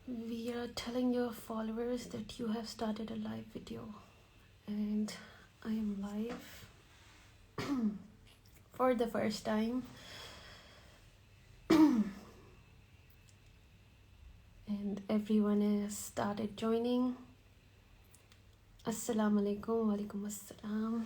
We are telling your followers that you have started a live video, and I am live for the first time, and everyone has started joining. Assalamu alaikum, walaikum assalam.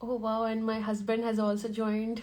Oh wow, and my husband has also joined.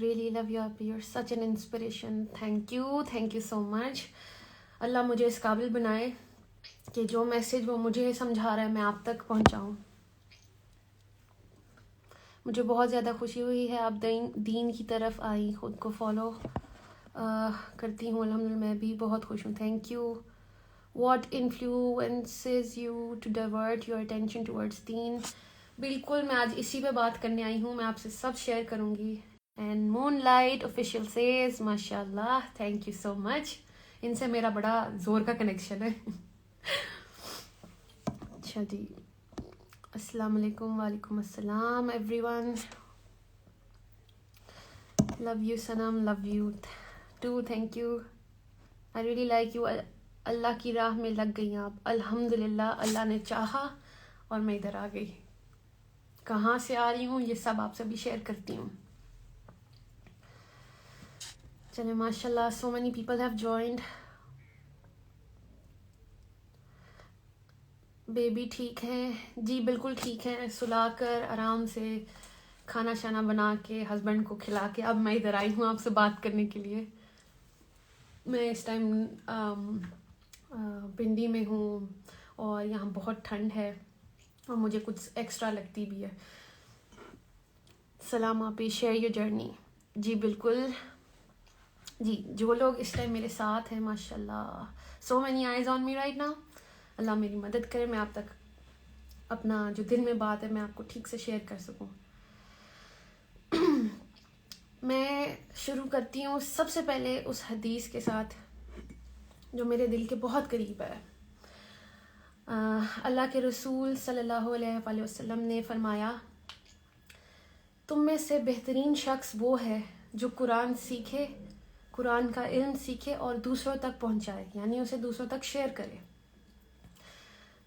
Really love your, you're such an inspiration. Thank you so much. اللہ مجھے اس قابل بنائے کہ جو message وہ مجھے سمجھا رہا ہے میں آپ تک پہنچاؤں. مجھے بہت زیادہ خوشی ہوئی ہے آپ دین کی طرف آئی, خود کو فالو کرتی ہوں. الحمدللہ میں بھی بہت خوش ہوں. Thank you. What influences you to divert your attention towards them. بالکل میں آج اسی پہ بات کرنے آئی ہوں, میں آپ سے سب شیئر کروں گی. And Moonlight Official says ماشاء اللہ, تھینک یو سو مچ. ان سے میرا بڑا زور کا کنیکشن ہے. اچھا جی, السلام علیکم. وعلیکم السلام everyone. Love you Sanam, love you too, thank you. I really like you. اللہ کی راہ میں لگ گئی آپ. الحمدللہ اللہ نے چاہا اور میں ادھر آ گئی. کہاں سے آ رہی ہوں یہ سب آپ سے بھی شیئر کرتی ہوں. چلے ماشاء اللہ, so many people have joined. Baby ٹھیک ہیں جی, بالکل ٹھیک ہیں. سلا کر آرام سے کھانا شانا بنا کے ہسبینڈ کو کھلا کے اب میں ادھر آئی ہوں آپ سے بات کرنے کے لیے. میں اس ٹائم پنڈی میں ہوں اور یہاں بہت ٹھنڈ ہے اور مجھے کچھ ایکسٹرا لگتی بھی ہے. سلام آپ, شیئر یور جرنی. جی بالکل جی, جو لوگ اس ٹائم میرے ساتھ ہیں ماشاء اللہ, so many eyes on me right now. اللہ میری مدد کرے میں آپ تک اپنا جو دل میں بات ہے میں آپ کو ٹھیک سے شیئر کر سکوں. میں شروع کرتی ہوں سب سے پہلے اس حدیث کے ساتھ جو میرے دل کے بہت قریب ہے. اللہ کے رسول صلی اللہ علیہ وآلہ وسلم نے فرمایا, تم میں سے بہترین شخص وہ ہے جو قرآن سیکھے, قرآن کا علم سیکھے اور دوسروں تک پہنچائے, یعنی اسے دوسروں تک شیئر کرے.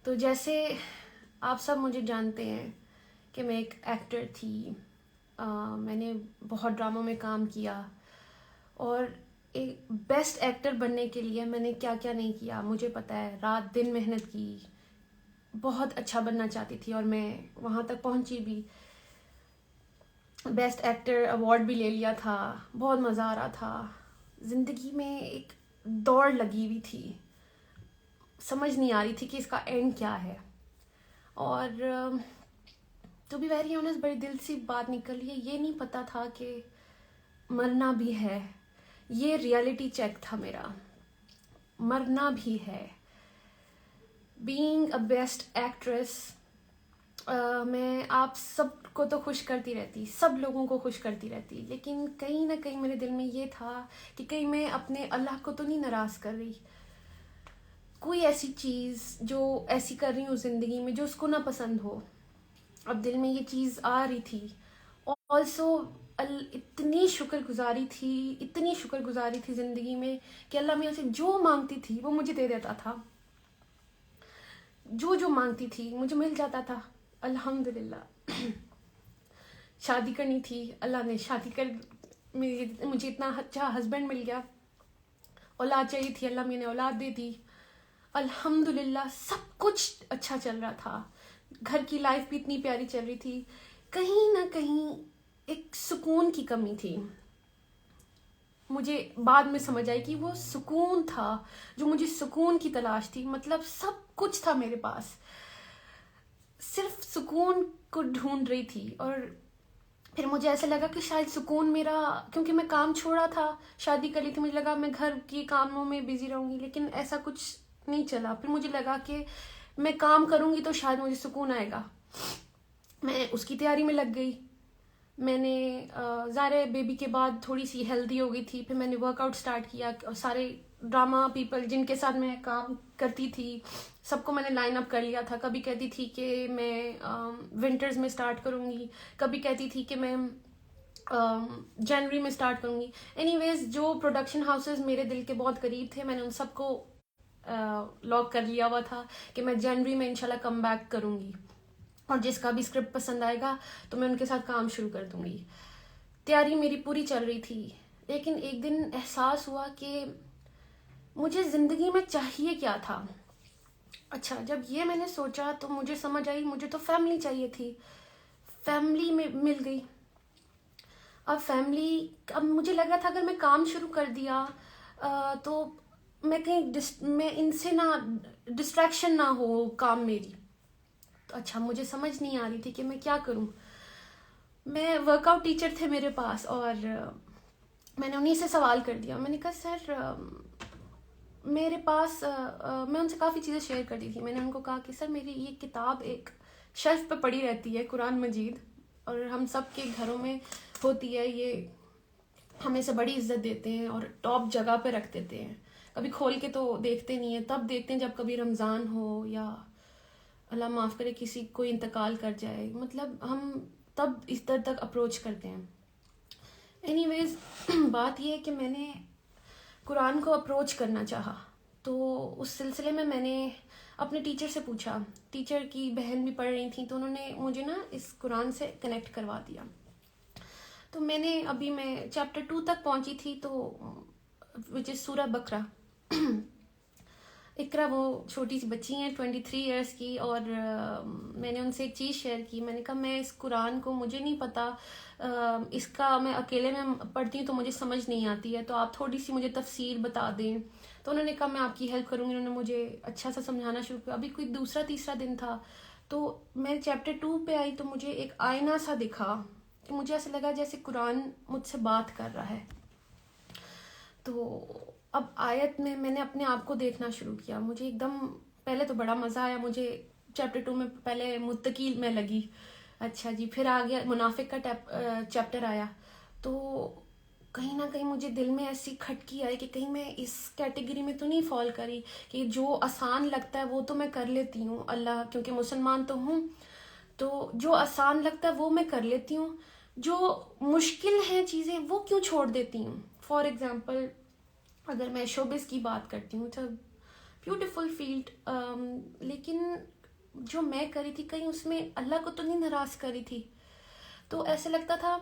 تو جیسے آپ سب مجھے جانتے ہیں کہ میں ایک ایکٹر تھی, میں نے بہت ڈراموں میں کام کیا اور ایک بیسٹ ایکٹر بننے کے لیے میں نے کیا کیا نہیں کیا مجھے پتہ ہے. رات دن محنت کی, بہت اچھا بننا چاہتی تھی اور میں وہاں تک پہنچی بھی. بیسٹ ایکٹر ایوارڈ بھی لے لیا تھا, بہت مزہ آ رہا تھا. زندگی میں ایک دوڑ لگی ہوئی تھی, سمجھ نہیں آ رہی تھی کہ اس کا اینڈ کیا ہے. اور ٹو بی ویری آنیسٹ بڑی دل سی بات نکل رہی ہے, یہ نہیں پتا تھا کہ مرنا بھی ہے. یہ ریئلٹی چیک تھا میرا, مرنا بھی ہے. بینگ اے بیسٹ ایکٹریس, میں آپ سب کو تو خوش کرتی رہتی, سب لوگوں کو خوش کرتی رہتی, لیکن کہیں نہ کہیں میرے دل میں یہ تھا کہ کہیں میں اپنے اللہ کو تو نہیں ناراض کر رہی. کوئی ایسی چیز جو ایسی کر رہی ہوں زندگی میں جو اس کو نہ پسند ہو. اب دل میں یہ چیز آ رہی تھی. آلسو اتنی شکر گزاری تھی زندگی میں کہ اللہ میرے سے جو مانگتی تھی وہ مجھے دے دیتا تھا, جو مانگتی تھی مجھے مل جاتا تھا. الحمدللہ. شادی کرنی تھی, اللہ نے شادی کر, مجھے اتنا اچھا ہسبینڈ مل گیا. اولاد چاہیے تھی, اللہ میں نے اولاد دے دی. الحمدللہ سب کچھ اچھا چل رہا تھا, گھر کی لائف بھی اتنی پیاری چل رہی تھی. کہیں نہ کہیں ایک سکون کی کمی تھی. مجھے بعد میں سمجھ آئی کہ وہ سکون تھا جو مجھے سکون کی تلاش تھی. مطلب سب کچھ تھا میرے پاس, صرف سکون کو ڈھونڈ رہی تھی. اور پھر مجھے ایسا لگا کہ شاید سکون میرا, کیونکہ میں کام چھوڑا تھا, شادی کر لی تھی, مجھے لگا میں گھر کی کاموں میں بزی رہوں گی, لیکن ایسا کچھ نہیں چلا. پھر مجھے لگا کہ میں کام کروں گی تو شاید مجھے سکون آئے گا. میں اس کی تیاری میں لگ گئی. میں نے ظاہر بیبی کے بعد تھوڑی سی ہیلدی ہو گئی تھی, پھر میں نے ورک آؤٹ اسٹارٹ کیا. سارے ڈرامہ پیپل جن کے ساتھ میں کام کرتی تھی سب کو میں نے لائن اپ کر لیا تھا. کبھی کہتی تھی کہ میں ونٹرز میں اسٹارٹ کروں گی, کبھی کہتی تھی کہ میں جنوری میں اسٹارٹ کروں گی. اینی ویز جو پروڈکشن ہاؤسز میرے دل کے بہت قریب تھے میں نے ان سب کو لاک کر لیا ہوا تھا کہ میں جنوری میں انشاءاللہ کم بیک کروں گی, اور جس کا بھی اسکرپٹ پسند آئے گا تو میں ان کے ساتھ کام شروع کر دوں گی. تیاری میری پوری چل رہی تھی, لیکن ایک دن احساس ہوا کہ مجھے زندگی میں چاہیے کیا تھا. اچھا, جب یہ میں نے سوچا تو مجھے سمجھ آئی مجھے تو فیملی چاہیے تھی. فیملی میں مل گئی. اب مجھے لگ رہا تھا اگر میں کام شروع کر دیا تو میں کہیں میں ان سے نہ ڈسٹریکشن نہ ہو کام میری. تو اچھا مجھے سمجھ نہیں آ رہی تھی کہ میں کیا کروں. میں ورک آؤٹ ٹیچر تھے میرے پاس اور میں نے انہیں سے سوال کر دیا. میں نے کہا سر میرے پاس میں ان سے کافی چیزیں شیئر کرتی تھی. میں نے ان کو کہا کہ سر میری یہ کتاب ایک شیلف پہ پڑی رہتی ہے قرآن مجید, اور ہم سب کے گھروں میں ہوتی ہے, یہ ہم اسے بڑی عزت دیتے ہیں اور ٹاپ جگہ پہ رکھ دیتے ہیں. کبھی کھول کے تو دیکھتے نہیں ہیں, تب دیکھتے ہیں جب کبھی رمضان ہو یا اللہ معاف کرے کسی کوئی انتقال کر جائے, مطلب ہم تب اس طرح تک اپروچ کرتے ہیں. اینی ویز بات یہ ہے کہ میں نے قرآن کو اپروچ کرنا چاہا, تو اس سلسلے میں نے اپنے ٹیچر سے پوچھا. ٹیچر کی بہن بھی پڑھ رہی تھیں تو انہوں نے مجھے نا اس قرآن سے کنیکٹ کروا دیا. تو میں چیپٹر 2 تک پہنچی تھی, تو وچ از سورہ بقرہ. اقرا وہ چھوٹی سی بچی ہیں 23 ایئرس کی, اور میں نے ان سے ایک چیز شیئر کی. میں نے کہا میں اس قرآن کو مجھے نہیں پتا, اس کا میں اکیلے میں پڑھتی ہوں تو مجھے سمجھ نہیں آتی ہے, تو آپ تھوڑی سی مجھے تفسیر بتا دیں. تو انہوں نے کہا میں آپ کی ہیلپ کروں گی. انہوں نے مجھے اچھا سا سمجھانا شروع کیا. ابھی کوئی دوسرا تیسرا دن تھا تو میں چیپٹر 2 پہ آئی, تو مجھے ایک آئینہ سا دکھا کہ مجھے ایسا لگا جیسے قرآن مجھ سے بات کر رہا ہے. تو اب آیت میں نے اپنے آپ کو دیکھنا شروع کیا. مجھے ایک دم پہلے تو بڑا مزہ آیا. مجھے چیپٹر 2 میں پہلے متقی میں لگی, اچھا جی, پھر آ گیا منافق کا چیپٹر آیا. تو کہیں نہ کہیں مجھے دل میں ایسی کھٹکی آئی کہ کہیں میں اس کیٹیگری میں تو نہیں فال کری کہ جو آسان لگتا ہے وہ تو میں کر لیتی ہوں, اللہ کیونکہ مسلمان تو ہوں, تو جو آسان لگتا ہے وہ میں کر لیتی ہوں, جو مشکل ہیں چیزیں وہ کیوں چھوڑ دیتی ہوں. فار ایگزامپل اگر میں شوبز کی بات کرتی ہوں, تو بیوٹیفل فیلڈ, لیکن جو میں کری تھی کہیں اس میں اللہ کو تو نہیں ناراض کری تھی. تو ایسے لگتا تھا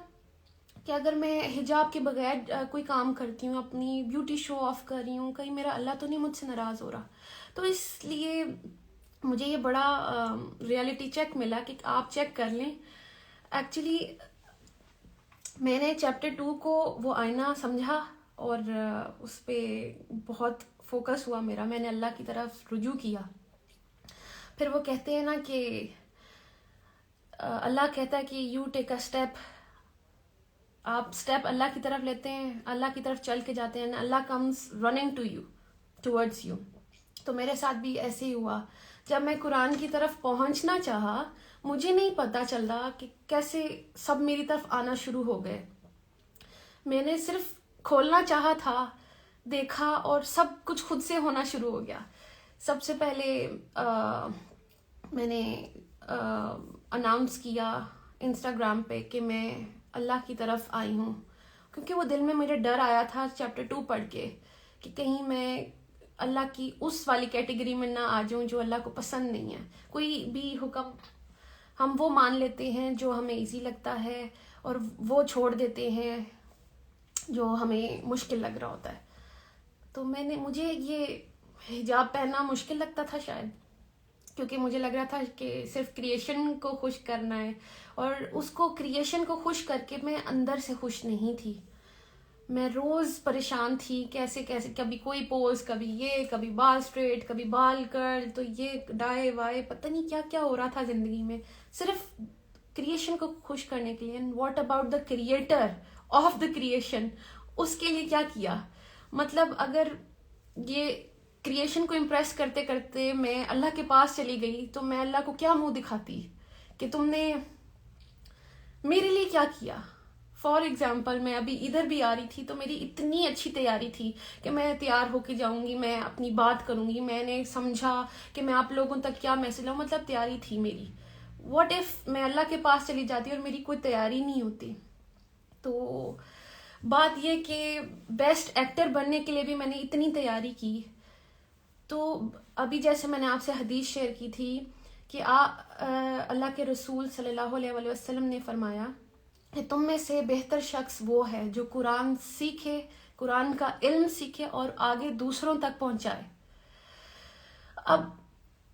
کہ اگر میں حجاب کے بغیر کوئی کام کرتی ہوں, اپنی بیوٹی شو آف کر رہی ہوں, کہیں میرا اللہ تو نہیں مجھ سے ناراض ہو رہا. تو اس لیے مجھے یہ بڑا ریالٹی چیک ملا کہ آپ چیک کر لیں. ایکچولی میں نے چیپٹر 2 کو وہ آئینہ سمجھا اور اس پہ بہت فوکس ہوا میرا. میں نے اللہ کی طرف رجوع کیا. پھر وہ کہتے ہیں نا کہ اللہ کہتا ہے کہ یو ٹیک اے اسٹیپ, آپ اسٹیپ اللہ کی طرف لیتے ہیں, اللہ کی طرف چل کے جاتے ہیں, Allah comes running to you, towards you. تو میرے ساتھ بھی ایسے ہی ہوا. جب میں قرآن کی طرف پہنچنا چاہا, مجھے نہیں پتا چل رہا کہ کیسے سب میری طرف آنا شروع ہو گئے. میں نے صرف کھولنا چاہا تھا, دیکھا اور سب کچھ خود سے ہونا شروع ہو گیا. سب سے پہلے میں نے اناؤنس کیا انسٹاگرام پہ کہ میں اللہ کی طرف آئی ہوں, کیونکہ وہ دل میں میرے ڈر آیا تھا چیپٹر 2 پڑھ کے کہ کہیں میں اللہ کی اس والی کیٹیگری میں نہ آ جاؤں جو اللہ کو پسند نہیں ہے. کوئی بھی حکم ہم وہ مان لیتے ہیں جو ہمیں ایزی لگتا ہے, اور وہ چھوڑ دیتے ہیں جو ہمیں مشکل لگ رہا ہوتا ہے. تو مجھے یہ حجاب پہننا مشکل لگتا تھا شاید, کیونکہ مجھے لگ رہا تھا کہ صرف کریشن کو خوش کرنا ہے, اور اس کو کریشن کو خوش کر کے میں اندر سے خوش نہیں تھی. میں روز پریشان تھی کیسے کبھی کوئی پوز, کبھی بال اسٹریٹ, کبھی بال کرل, تو یہ ڈائے وائے, پتہ نہیں کیا کیا ہو رہا تھا زندگی میں صرف کریشن کو خوش کرنے کے لیے. And what about the creator of the creation, اس کے لیے کیا کیا. مطلب اگر یہ کریشن کو امپریس کرتے کرتے میں اللہ کے پاس چلی گئی تو میں اللہ کو کیا منہ دکھاتی کہ تم نے میرے لیے کیا کیا. فار ایگزامپل میں ابھی ادھر بھی آ رہی تھی تو میری اتنی اچھی تیاری تھی کہ میں تیار ہو کے جاؤں گی, میں اپنی بات کروں گی, میں نے سمجھا کہ میں آپ لوگوں تک کیا میسج لاؤں, مطلب تیاری تھی میری. واٹ ایف میں اللہ کے پاس چلی جاتی اور میری کوئی تیاری نہیں ہوتی. تو بات یہ کہ بیسٹ ایکٹر بننے کے لیے بھی میں نے اتنی تیاری کی. تو ابھی جیسے میں نے آپ سے حدیث شیئر کی تھی کہ اللہ کے رسول صلی اللہ علیہ وسلم نے فرمایا کہ تم میں سے بہتر شخص وہ ہے جو قرآن سیکھے, قرآن کا علم سیکھے اور آگے دوسروں تک پہنچائے. اب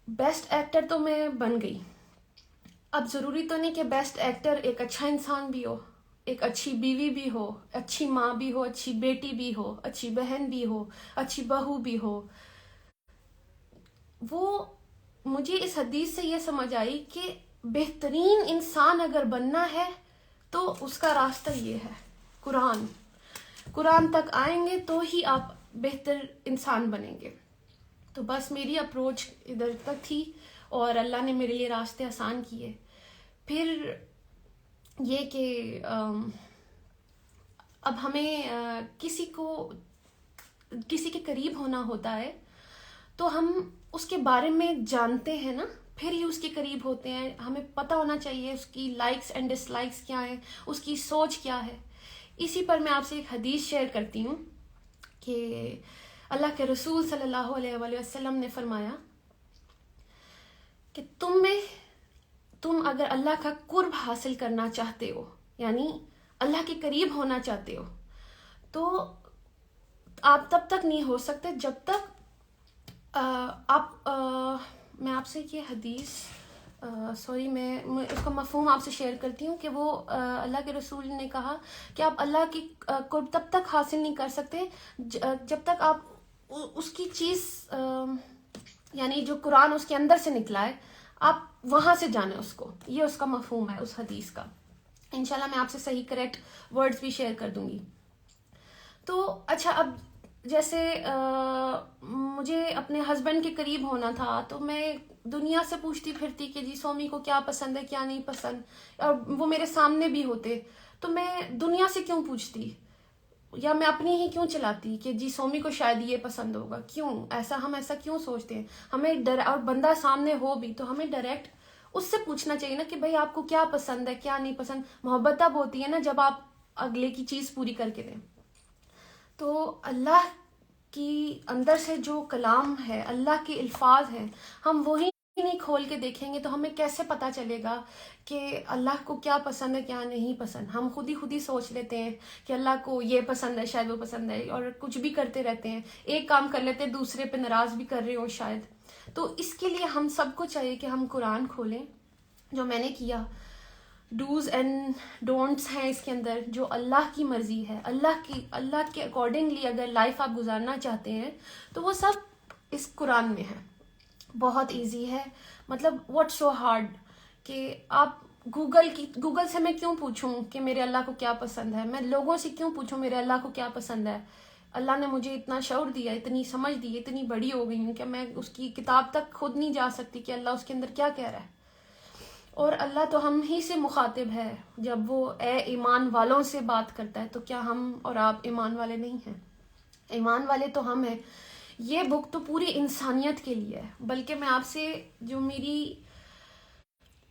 بیسٹ ایکٹر تو میں بن گئی. اب ضروری تو نہیں کہ بیسٹ ایکٹر ایک اچھا انسان بھی ہو. ایک اچھی بیوی بھی ہو، اچھی ماں بھی ہو، اچھی بیٹی بھی ہو، اچھی بہن بھی ہو، اچھی بہو بھی ہو. وہ مجھے اس حدیث سے یہ سمجھ آئی کہ بہترین انسان اگر بننا ہے تو اس کا راستہ یہ ہے، قرآن تک آئیں گے تو ہی آپ بہتر انسان بنیں گے. تو بس میری اپروچ ادھر تک تھی اور اللہ نے میرے لیے راستے آسان کیے. پھر یہ کہ اب ہمیں کسی کے قریب ہونا ہوتا ہے تو ہم اس کے بارے میں جانتے ہیں نا، پھر ہی اس کے قریب ہوتے ہیں. ہمیں پتہ ہونا چاہیے اس کی لائکس اینڈ ڈس لائکس کیا ہیں، اس کی سوچ کیا ہے. اسی پر میں آپ سے ایک حدیث شیئر کرتی ہوں کہ اللہ کے رسول صلی اللہ علیہ وآلہ وسلم نے فرمایا کہ تم اگر اللہ کا قرب حاصل کرنا چاہتے ہو، یعنی اللہ کے قریب ہونا چاہتے ہو، تو آپ تب تک نہیں ہو سکتے جب تک میں آپ سے یہ حدیث میں اس کا مفہوم آپ سے شیئر کرتی ہوں کہ وہ اللہ کے رسول نے کہا کہ آپ اللہ کی قرب تب تک حاصل نہیں کر سکتے جب تک آپ اس کی چیز یعنی جو قرآن اس کے اندر سے نکلا ہے آپ وہاں سے جانیں اس کو. یہ اس کا مفہوم ہے اس حدیث کا. انشاءاللہ میں آپ سے صحیح کریکٹ ورڈز بھی شیئر کر دوں گی. تو اچھا، اب جیسے مجھے اپنے ہسبینڈ کے قریب ہونا تھا تو میں دنیا سے پوچھتی پھرتی کہ جی سومی کو کیا پسند ہے کیا نہیں پسند، اور وہ میرے سامنے بھی ہوتے تو میں دنیا سے کیوں پوچھتی، یا میں اپنی ہی کیوں چلاتی کہ جی سومی کو شاید یہ پسند ہوگا. ہم ایسا کیوں سوچتے ہیں؟ ہمیں اور بندہ سامنے ہو بھی تو ہمیں ڈائریکٹ اس سے پوچھنا چاہیے نا کہ بھائی آپ کو کیا پسند ہے کیا نہیں پسند. محبت تب ہوتی ہے نا جب آپ اگلے کی چیز پوری کر کے دیں. تو اللہ کی اندر سے جو کلام ہے، اللہ کے الفاظ ہیں، ہم وہی نہیں کھول کے دیکھیں گے تو ہمیں کیسے پتہ چلے گا کہ اللہ کو کیا پسند ہے کیا نہیں پسند. ہم خود ہی سوچ لیتے ہیں کہ اللہ کو یہ پسند ہے شاید وہ پسند ہے، اور کچھ بھی کرتے رہتے ہیں، ایک کام کر لیتے ہیں دوسرے پہ ناراض بھی کر رہے ہو شاید. تو اس کے لیے ہم سب کو چاہیے کہ ہم قرآن کھولیں، جو میں نے کیا. ڈوز اینڈ ڈونٹس ہیں اس کے اندر، جو اللہ کی مرضی ہے، اللہ کے اکارڈنگلی اگر لائف آپ گزارنا چاہتے ہیں تو وہ سب اس قرآن میں ہے. بہت ایزی ہے، مطلب واٹ سو ہارڈ کہ آپ گوگل سے میں کیوں پوچھوں کہ میرے اللہ کو کیا پسند ہے، میں لوگوں سے کیوں پوچھوں میرے اللہ کو کیا پسند ہے. اللہ نے مجھے اتنا شعور دیا، اتنی سمجھ دی، اتنی بڑی ہو گئی ہوں کہ میں اس کی کتاب تک خود نہیں جا سکتی کہ اللہ اس کے اندر کیا کہہ رہا ہے. اور اللہ تو ہم ہی سے مخاطب ہے، جب وہ اے ایمان والوں سے بات کرتا ہے تو کیا ہم اور آپ ایمان والے نہیں ہیں؟ ایمان والے تو ہم ہیں. یہ بک تو پوری انسانیت کے لیے ہے. بلکہ میں آپ سے جو میری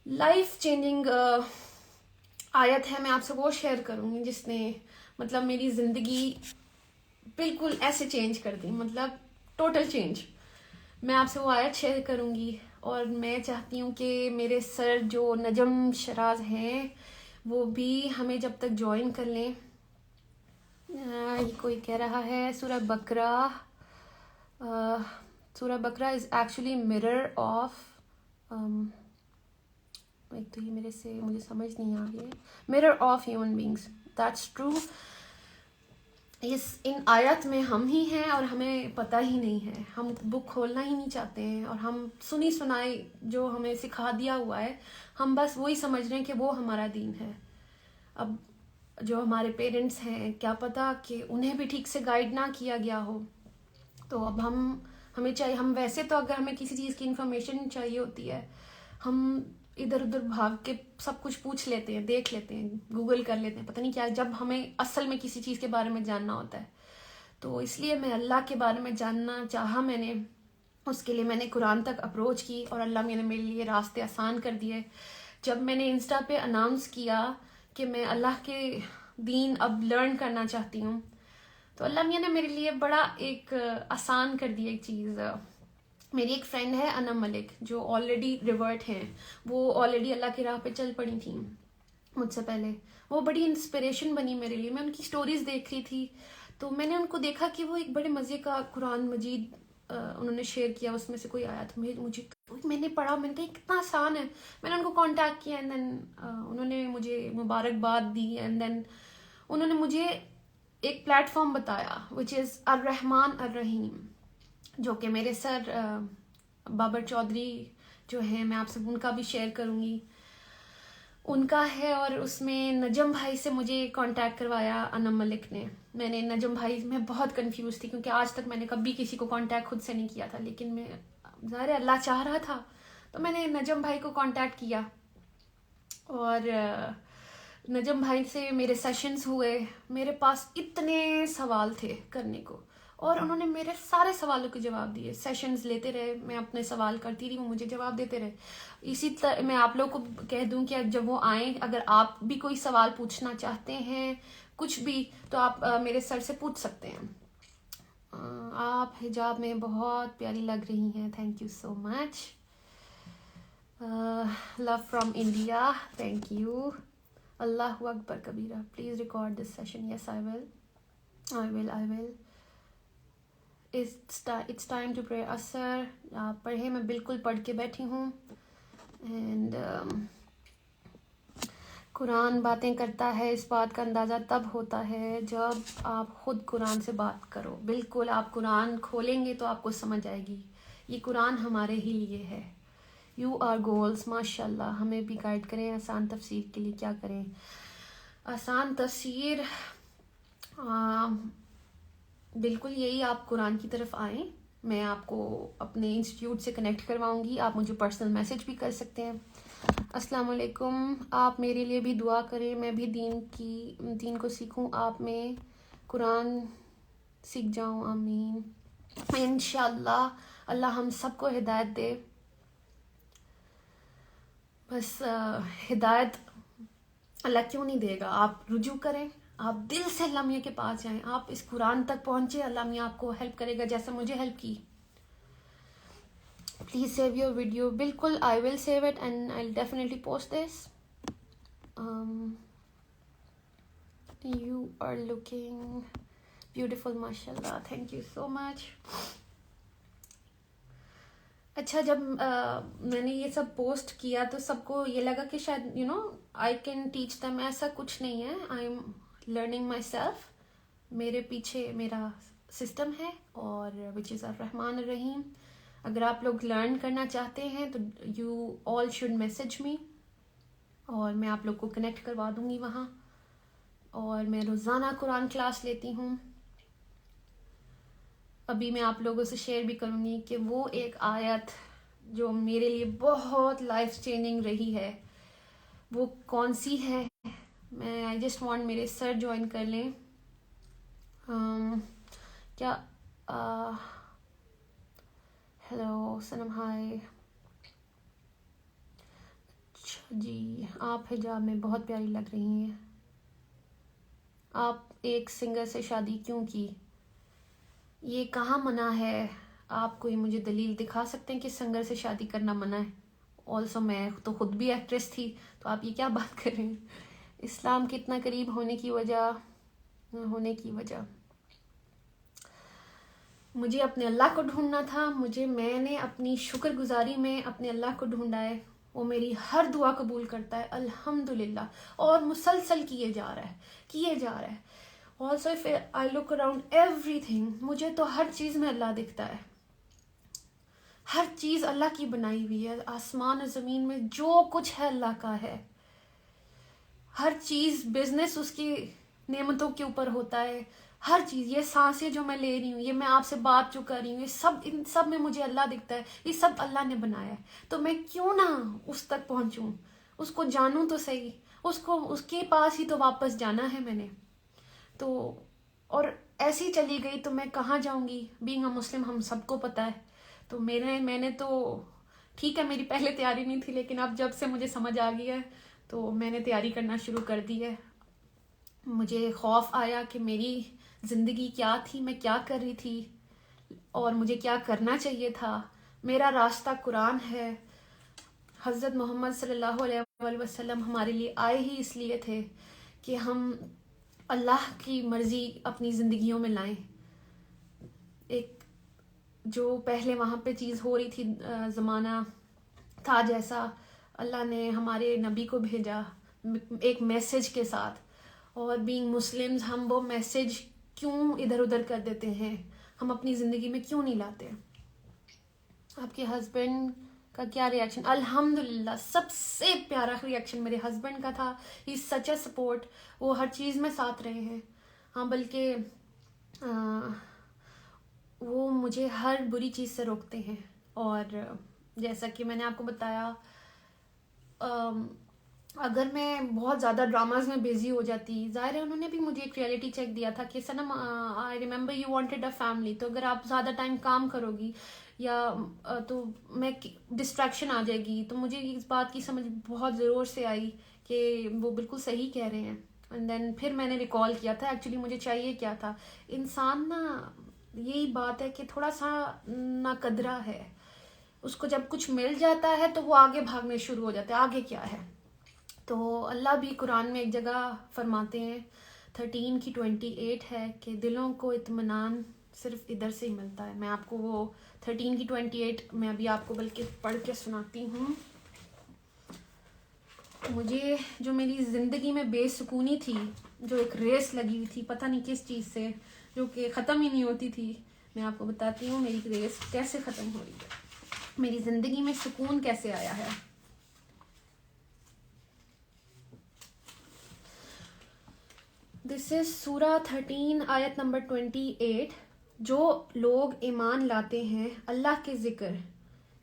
لائف چینجنگ آیت ہے میں آپ سے وہ شیئر کروں گی جس نے مطلب میری زندگی بالکل ایسے چینج کر دی، مطلب ٹوٹل چینج. میں آپ سے وہ آیت شیئر کروں گی، اور میں چاہتی ہوں کہ میرے سر جو نجم شراز ہیں وہ بھی ہمیں جب تک جوائن کر لیں. یہ کوئی کہہ رہا ہے سورہ بقرہ از ایکچولی mirror آف ایک تو یہ مجھے سمجھ نہیں آ رہی ہے، mirror of human beings. That's true. ان آیت میں ہم ہی ہیں اور ہمیں پتہ ہی نہیں ہے. ہم بک کھولنا ہی نہیں چاہتے ہیں، اور ہم سنی سنائی جو ہمیں سکھا دیا ہوا ہے ہم بس وہی سمجھ رہے ہیں کہ وہ ہمارا دین ہے. اب جو ہمارے پیرنٹس ہیں کیا پتہ کہ انہیں بھی ٹھیک سے گائیڈ نہ کیا گیا ہو. تو اب ہمیں چاہیے، ہم ویسے تو اگر ہمیں کسی چیز کی انفارمیشن چاہیے ہوتی ہے ہم ادھر ادھر بھاگ کے سب کچھ پوچھ لیتے ہیں، دیکھ لیتے ہیں، گوگل کر لیتے ہیں، پتہ نہیں کیا، جب ہمیں اصل میں کسی چیز کے بارے میں جاننا ہوتا ہے. تو اس لیے میں اللہ کے بارے میں جاننا چاہا، میں نے اس کے لیے میں نے قرآن تک اپروچ کی، اور اللہ نے میرے لیے راستے آسان کر دیے. جب میں نے انسٹا پہ اناؤنس کیا کہ میں اللہ کے دین اب لرن کرنا چاہتی ہوں تو اللہ میاں نے میرے لیے بڑا ایک آسان کر دی ایک چیز. میری ایک فرینڈ ہے انم ملک جو آلریڈی ریورٹ ہیں، وہ آلریڈی اللہ کی راہ پہ چل پڑی تھیں مجھ سے پہلے. وہ بڑی انسپریشن بنی میرے لیے. میں ان کی سٹوریز دیکھ رہی تھی تو میں نے ان کو دیکھا کہ وہ ایک بڑے مزے کا قرآن مجید انہوں نے شیئر کیا، اس میں سے کوئی آیا تھا، مجھے میں نے پڑھا، میں نے کہا کتنا آسان ہے. میں نے ان کو کانٹیکٹ کیا اینڈ دین انہوں نے مجھے مبارکباد دی اینڈ دین انہوں نے مجھے ایک پلیٹ فارم بتایا وچ از الرحمن الرحیم، جو کہ میرے سر بابر چودھری جو ہیں، میں آپ سے ان کا بھی شیئر کروں گی، ان کا ہے. اور اس میں نجم بھائی سے مجھے کانٹیکٹ کروایا انم ملک نے. میں نے نجم بھائی میں بہت کنفیوز تھی کیونکہ آج تک میں نے کبھی کسی کو کانٹیکٹ خود سے نہیں کیا تھا، لیکن میں ظاہر اللہ چاہ رہا تھا تو میں نے نجم بھائی کو کانٹیکٹ کیا. اور نجم بھائی سے میرے سیشنز ہوئے، میرے پاس اتنے سوال تھے کرنے کو اور انہوں نے میرے سارے سوالوں کے جواب دیے. سیشنز لیتے رہے، میں اپنے سوال کرتی رہی، وہ مجھے جواب دیتے رہے. اسی طرح میں آپ لوگ کو کہہ دوں کہ جب وہ آئیں، اگر آپ بھی کوئی سوال پوچھنا چاہتے ہیں کچھ بھی تو آپ میرے سر سے پوچھ سکتے ہیں. آپ حجاب میں بہت پیاری لگ رہی ہیں، thank you so much. Love from India, thank you. اللہ اکبر کبیرہ، please record this session. Yes I will. It's time to pray عصر. آپ پڑھیں، میں بالکل پڑھ کے بیٹھی ہوں. اینڈ قرآن باتیں کرتا ہے، اس بات کا اندازہ تب ہوتا ہے جب آپ خود قرآن سے بات کرو. بالکل، آپ قرآن کھولیں گے تو آپ کو سمجھ آئے گی. یہ قرآن ہمارے ہی لیے ہے. You are goals. ماشاء اللہ، ہمیں بھی گائیڈ کریں آسان تفسیر کے لیے. کیا کریں آسان تفسیر؟ بالکل یہی، آپ قرآن کی طرف آئیں. میں آپ کو اپنے انسٹیٹیوٹ سے کنیکٹ کرواؤں گی، آپ مجھے پرسنل میسج بھی کر سکتے ہیں. السلام علیکم. آپ میرے لیے بھی دعا کریں، میں بھی دین کو سیکھوں، آپ میں قرآن سیکھ جاؤں. آمین. انشاءاللہ اللہ ہم سب کو ہدایت دے. بس ہدایت اللہ کیوں نہیں دے گا؟ آپ رجوع کریں، آپ دل سے اللہ میاں کے پاس جائیں، آپ اس قرآن تک پہنچے، اللہ میاں آپ کو ہیلپ کرے گا جیسے مجھے ہیلپ کی. Please save your video. بالکل I will save it and I will definitely post this. You are looking beautiful, ماشاء اللہ، تھینک یو سو مچ. اچھا، جب میں نے یہ سب پوسٹ کیا تو سب کو یہ لگا کہ شاید آئی کین ٹیچ دیم. ایسا کچھ نہیں ہے. I am learning my self. میرے پیچھے میرا سسٹم ہے اور وچ از الرحمن الرحیم. اگر آپ لوگ لرن کرنا چاہتے ہیں تو you all should message me, اور میں آپ لوگ کو کنیکٹ کروا دوں گی وہاں. اور میں روزانہ قرآن کلاس لیتی ہوں. ابھی میں آپ لوگوں سے شیئر بھی کروں گی کہ وہ ایک آیت جو میرے لیے بہت لائف چینجنگ رہی ہے وہ کون سی ہے. میں آئی جسٹ وانٹ میرے سر جوائن کر لیں. کیا ہیلو سنم، ہائے. اچھا جی، آپ حجاب میں بہت پیاری لگ رہی ہیں. آپ ایک سنگر سے شادی کیوں کی؟ یہ کہاں منع ہے؟ آپ کوئی مجھے دلیل دکھا سکتے ہیں کہ سنگر سے شادی کرنا منع ہے؟ آلسو میں تو خود بھی ایکٹریس تھی، تو آپ یہ کیا بات کر رہے ہیں؟ اسلام کے اتنا قریب ہونے کی وجہ مجھے اپنے اللہ کو ڈھونڈنا تھا. میں نے اپنی شکر گزاری میں اپنے اللہ کو ڈھونڈا ہے. وہ میری ہر دعا قبول کرتا ہے الحمدللہ، اور مسلسل کیے جا رہا ہے. Also if I look around everything، مجھے تو ہر چیز میں اللہ دکھتا ہے. ہر چیز اللہ کی بنائی ہوئی ہے. آسمان اور زمین میں جو کچھ ہے اللہ کا ہے. ہر چیز، بزنس اس کی نعمتوں کے اوپر ہوتا ہے. ہر چیز، یہ سانسیں جو میں لے رہی ہوں، یہ میں آپ سے بات جو کر رہی ہوں، ان سب میں مجھے اللہ دکھتا ہے. یہ سب اللہ نے بنایا ہے. تو میں کیوں نہ اس تک پہنچوں، اس کو جانوں تو صحیح. اس کے پاس ہی تو واپس جانا ہے میں نے. تو اور ایسی چلی گئی تو میں کہاں جاؤں گی؟ بینگ اے مسلم ہم سب کو پتہ ہے. تو میں نے تو ٹھیک ہے، میری پہلے تیاری نہیں تھی، لیکن اب جب سے مجھے سمجھ آ گئی ہے تو میں نے تیاری کرنا شروع کر دی ہے. مجھے خوف آیا کہ میری زندگی کیا تھی، میں کیا کر رہی تھی اور مجھے کیا کرنا چاہیے تھا. میرا راستہ قرآن ہے. حضرت محمد صلی اللہ علیہ وسلم ہمارے لیے آئے ہی اس لیے تھے کہ ہم اللہ کی مرضی اپنی زندگیوں میں لائیں. ایک جو پہلے وہاں پہ چیز ہو رہی تھی، زمانہ تھا جیسا، اللہ نے ہمارے نبی کو بھیجا ایک میسج کے ساتھ، اور بینگ مسلمز ہم وہ میسج کیوں ادھر ادھر کر دیتے ہیں، ہم اپنی زندگی میں کیوں نہیں لاتے؟ آپ کے ہسبینڈ کا کیا ریئیکشن؟ الحمدللہ سب سے پیارا ریئیکشن میرے ہسبینڈ کا تھا. ہی سچ اے سپورٹ. وہ ہر چیز میں ساتھ رہے ہیں. ہاں بلکہ وہ مجھے ہر بری چیز سے روکتے ہیں. اور جیسا کہ میں نے آپ کو بتایا، اگر میں بہت زیادہ ڈراماز میں بزی ہو جاتی، ظاہر ہے انہوں نے بھی مجھے ایک ریئلٹی چیک دیا تھا کہ Sanam I remember you wanted a family, تو اگر آپ زیادہ ٹائم کام کرو گی یا تو میں ڈسٹریکشن آ جائے گی. تو مجھے اس بات کی سمجھ بہت زور سے آئی کہ وہ بالکل صحیح کہہ رہے ہیں. اینڈ دین پھر میں نے ریکال کیا تھا ایکچولی مجھے چاہیے کیا تھا. انسان نا، یہی بات ہے کہ تھوڑا سا ناقدرہ ہے. اس کو جب کچھ مل جاتا ہے تو وہ آگے بھاگنے شروع ہو جاتا ہے، آگے کیا ہے. تو اللہ بھی قرآن میں ایک جگہ فرماتے ہیں 13 کی 28 ہے کہ دلوں کو اطمینان صرف ادھر سے ہی ملتا ہے. میں آپ کو وہ 13 کی 28 میں ابھی آپ کو بلکہ پڑھ کے سناتی ہوں. مجھے جو میری زندگی میں بے سکونی تھی، جو ایک ریس لگی ہوئی تھی پتہ نہیں کس چیز سے، جو کہ ختم ہی نہیں ہوتی تھی، میں آپ کو بتاتی ہوں میری ریس کیسے ختم ہو رہی ہے، میری زندگی میں سکون کیسے آیا ہے. دس از سورہ 13 آیت نمبر 28. جو لوگ ایمان لاتے ہیں اللہ کے ذکر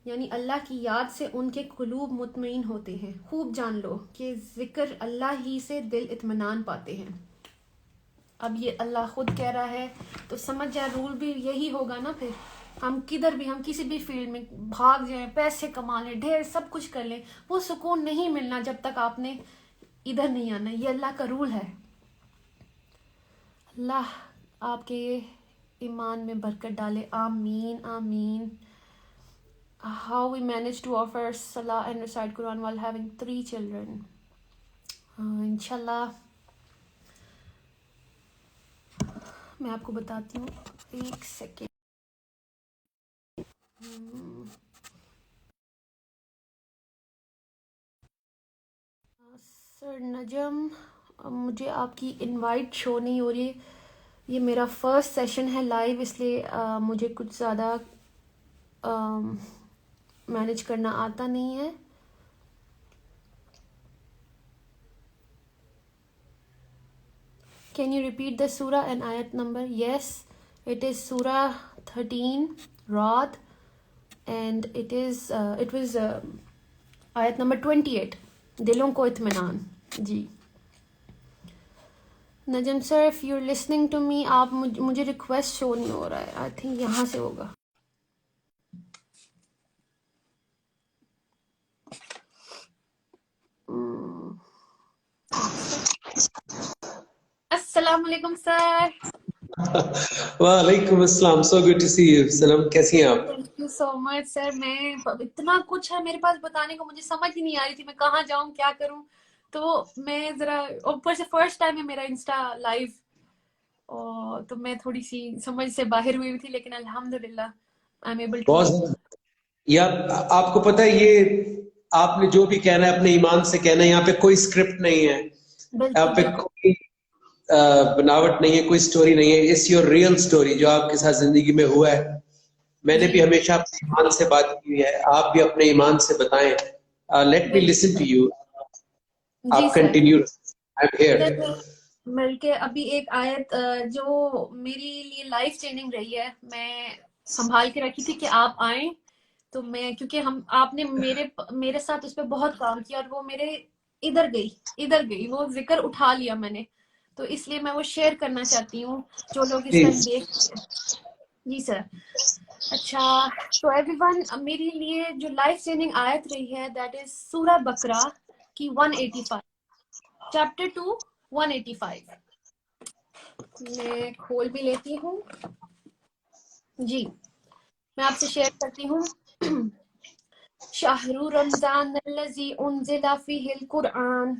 یعنی اللہ کی یاد سے ان کے قلوب مطمئن ہوتے ہیں. خوب جان لو کہ ذکر اللہ ہی سے دل اطمینان پاتے ہیں. اب یہ اللہ خود کہہ رہا ہے تو سمجھ جائے رول بھی یہی ہوگا نا. پھر ہم کدھر بھی، ہم کسی بھی فیلڈ میں بھاگ جائیں، پیسے کما لیں، ڈھیر سب کچھ کر لیں، وہ سکون نہیں ملنا جب تک آپ نے ادھر نہیں آنا. یہ اللہ کا رول ہے. اللہ آپ کے ایمان میں برکت ڈالے. آمین آمین. How we managed to offer Salah and recite Quran while having 3 children. انشاءاللہ میں آپ کو بتاتی ہوں، ایک سیکنڈ. سر نجم، مجھے آپ کی انوائٹ شو نہیں ہو رہی. یہ میرا فرسٹ سیشن ہے لائیو، اس لیے مجھے کچھ زیادہ مینیج کرنا آتا نہیں ہے. Can you repeat the surah and ayat number? Yes, it is surah 13 Ra'd and it was ayat number 28. دلوں کو اطمینان. جی نجم سر، if you're listening to me، آپ مجھے ریکویسٹ شو نہیں ہو رہا ہے. آئی تھنک یہاں سے ہوگا. السلام علیکم سر. وعلیکم السلام. So good to see you. سلام، کیسی ہیں آپ؟ Thank you so much sir. میں اتنا کچھ ہے میرے پاس بتانے کو، مجھے سمجھ ہی نہیں آ رہی تھی میں کہاں جاؤں، کیا کروں. تو میں ذرا اوپر سے فرسٹ ٹائم ہے میرا انسٹا لائیو، اور تو میں تھوڑی سی سمجھ سے باہر ہوئی تھی، لیکن الحمدللہ آئی ایم ایبل ٹو. یا آپ کو پتہ ہے، یہ آپ نے جو بھی کہنا ہے اپنے ایمان سے کہنا ہے. یہاں پہ کوئی اسکرپٹ نہیں ہے، یہاں پہ کوئی بناوٹ نہیں ہے، کوئی سٹوری نہیں ہے. اٹس یور ریئل سٹوری جو آپ کے ساتھ زندگی میں ہوا ہے. میں نے بھی ہمیشہ اپنے ایمان سے بات کی ہے، آپ بھی اپنے ایمان سے بتائیں. Let me listen to you. آپ کنٹینیو. I am here. بلکہ ابھی ایک آیت جو میری لیے لائف چینجنگ رہی ہے، میں سنبھال کے رکھی تھی کہ آپ آئیں. تو میں کیونکہ آپ نے میرے ساتھ اس پہ بہت کام کیا، اور وہ میرے ادھر گئی وہ ذکر اٹھا لیا میں نے، تو اس لیے میں وہ شیئر کرنا چاہتی ہوں جو لوگ اس ٹائم دیکھ رہے ہیں. جی سر. اچھا تو ایوری ون، میری لیے جو لائف چینجنگ آیت رہی ہے دیٹ از سورہ بقرہ کی 185، چیپٹر 2 185. میں کھول بھی لیتی ہوں. جی میں آپ سے شیئر کرتی ہوں. شہر رمضان الذی انزل فیہ القرآن.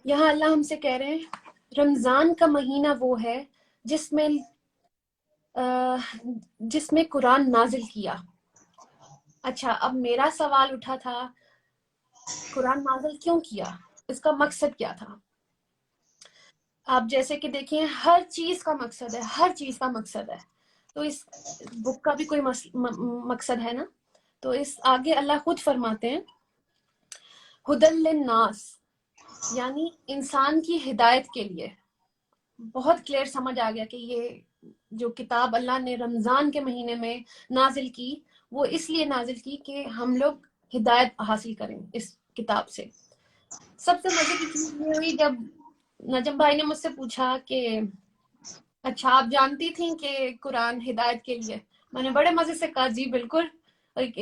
یہاں اللہ ہم سے کہہ رہے ہیں رمضان کا مہینہ وہ ہے جس میں جس میں قرآن نازل کیا. اچھا اب میرا سوال اٹھا تھا قرآن نازل کیوں کیا, اس کا مقصد کیا تھا. آپ جیسے کہ دیکھیں ہر چیز کا مقصد ہے, ہر چیز کا مقصد ہے, تو اس بک کا بھی کوئی مقصد ہے نا. تو اس آگے اللہ خود فرماتے ہیں ہدی للناس, یعنی انسان کی ہدایت کے لیے. بہت کلیئر سمجھ آ گیا کہ یہ جو کتاب اللہ نے رمضان کے مہینے میں نازل کی وہ اس لیے نازل کی کہ ہم لوگ ہدایت حاصل کریں اس کتاب سے. سب سے مزے کی چیز یہ ہوئی جب نجم بھائی نے مجھ سے پوچھا کہ اچھا آپ جانتی تھیں کہ قرآن ہدایت کے لیے. میں نے بڑے مزے سے کہا جی بالکل,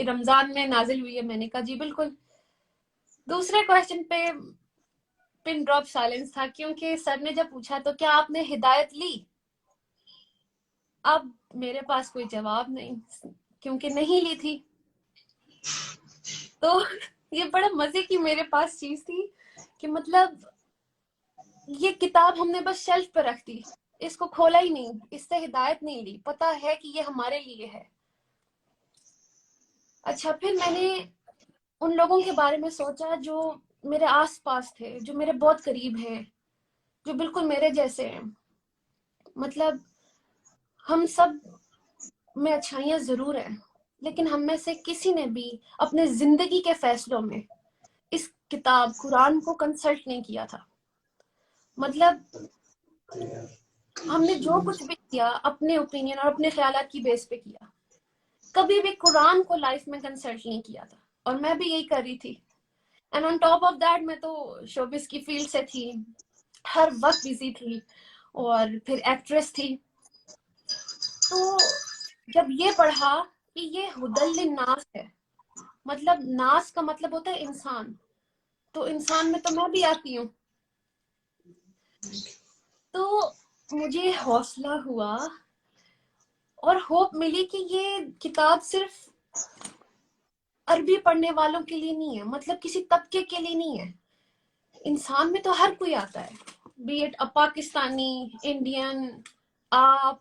رمضان میں نازل ہوئی ہے. میں نے کہا جی بالکل. دوسرے کوشچن پہ پن ڈراپ سائلنس تھا, کیونکہ سر نے جب پوچھا تو کیا آپ نے ہدایت لی, اب میرے پاس کوئی جواب نہیں کیونکہ نہیں لی تھی. تو یہ بڑا مزے کی میرے پاس چیز تھی کہ مطلب یہ کتاب ہم نے بس شیلف پہ رکھ دی, اس کو کھولا ہی نہیں, اس سے ہدایت نہیں لی, پتا ہے کہ یہ ہمارے لیے ہے. اچھا پھر میں نے ان لوگوں کے بارے میں سوچا جو میرے آس پاس تھے, جو میرے بہت قریب ہیں, جو بالکل میرے جیسے ہیں. مطلب ہم سب میں اچھائیاں ضرور ہیں, لیکن ہم میں سے کسی نے بھی اپنے زندگی کے فیصلوں میں اس کتاب قرآن کو کنسلٹ نہیں کیا تھا. مطلب ہم نے جو کچھ بھی کیا اپنے اوپینین اور اپنے خیالات کی بیس پہ کیا, کبھی بھی قرآن کو لائف میں کنسلٹ نہیں کیا تھا. اور میں بھی یہی کر رہی تھی. And on top of that میں تو شوبز کی فیلڈ سے تھی, ہر وقت بزی تھی, اور پھر ایکٹریس تھی. تو جب یہ پڑھا کہ یہ ہدی للناس ہے, مطلب ناس کا مطلب ہوتا ہے انسان, تو انسان میں تو میں بھی آتی ہوں. تو مجھے حوصلہ ہوا اور ہوپ ملی کہ یہ کتاب صرف عربی پڑھنے والوں کے لیے نہیں ہے, مطلب کسی طبقے کے لیے نہیں ہے. انسان میں تو ہر کوئی آتا ہے, بی اٹ پاکستانی, انڈین, آپ,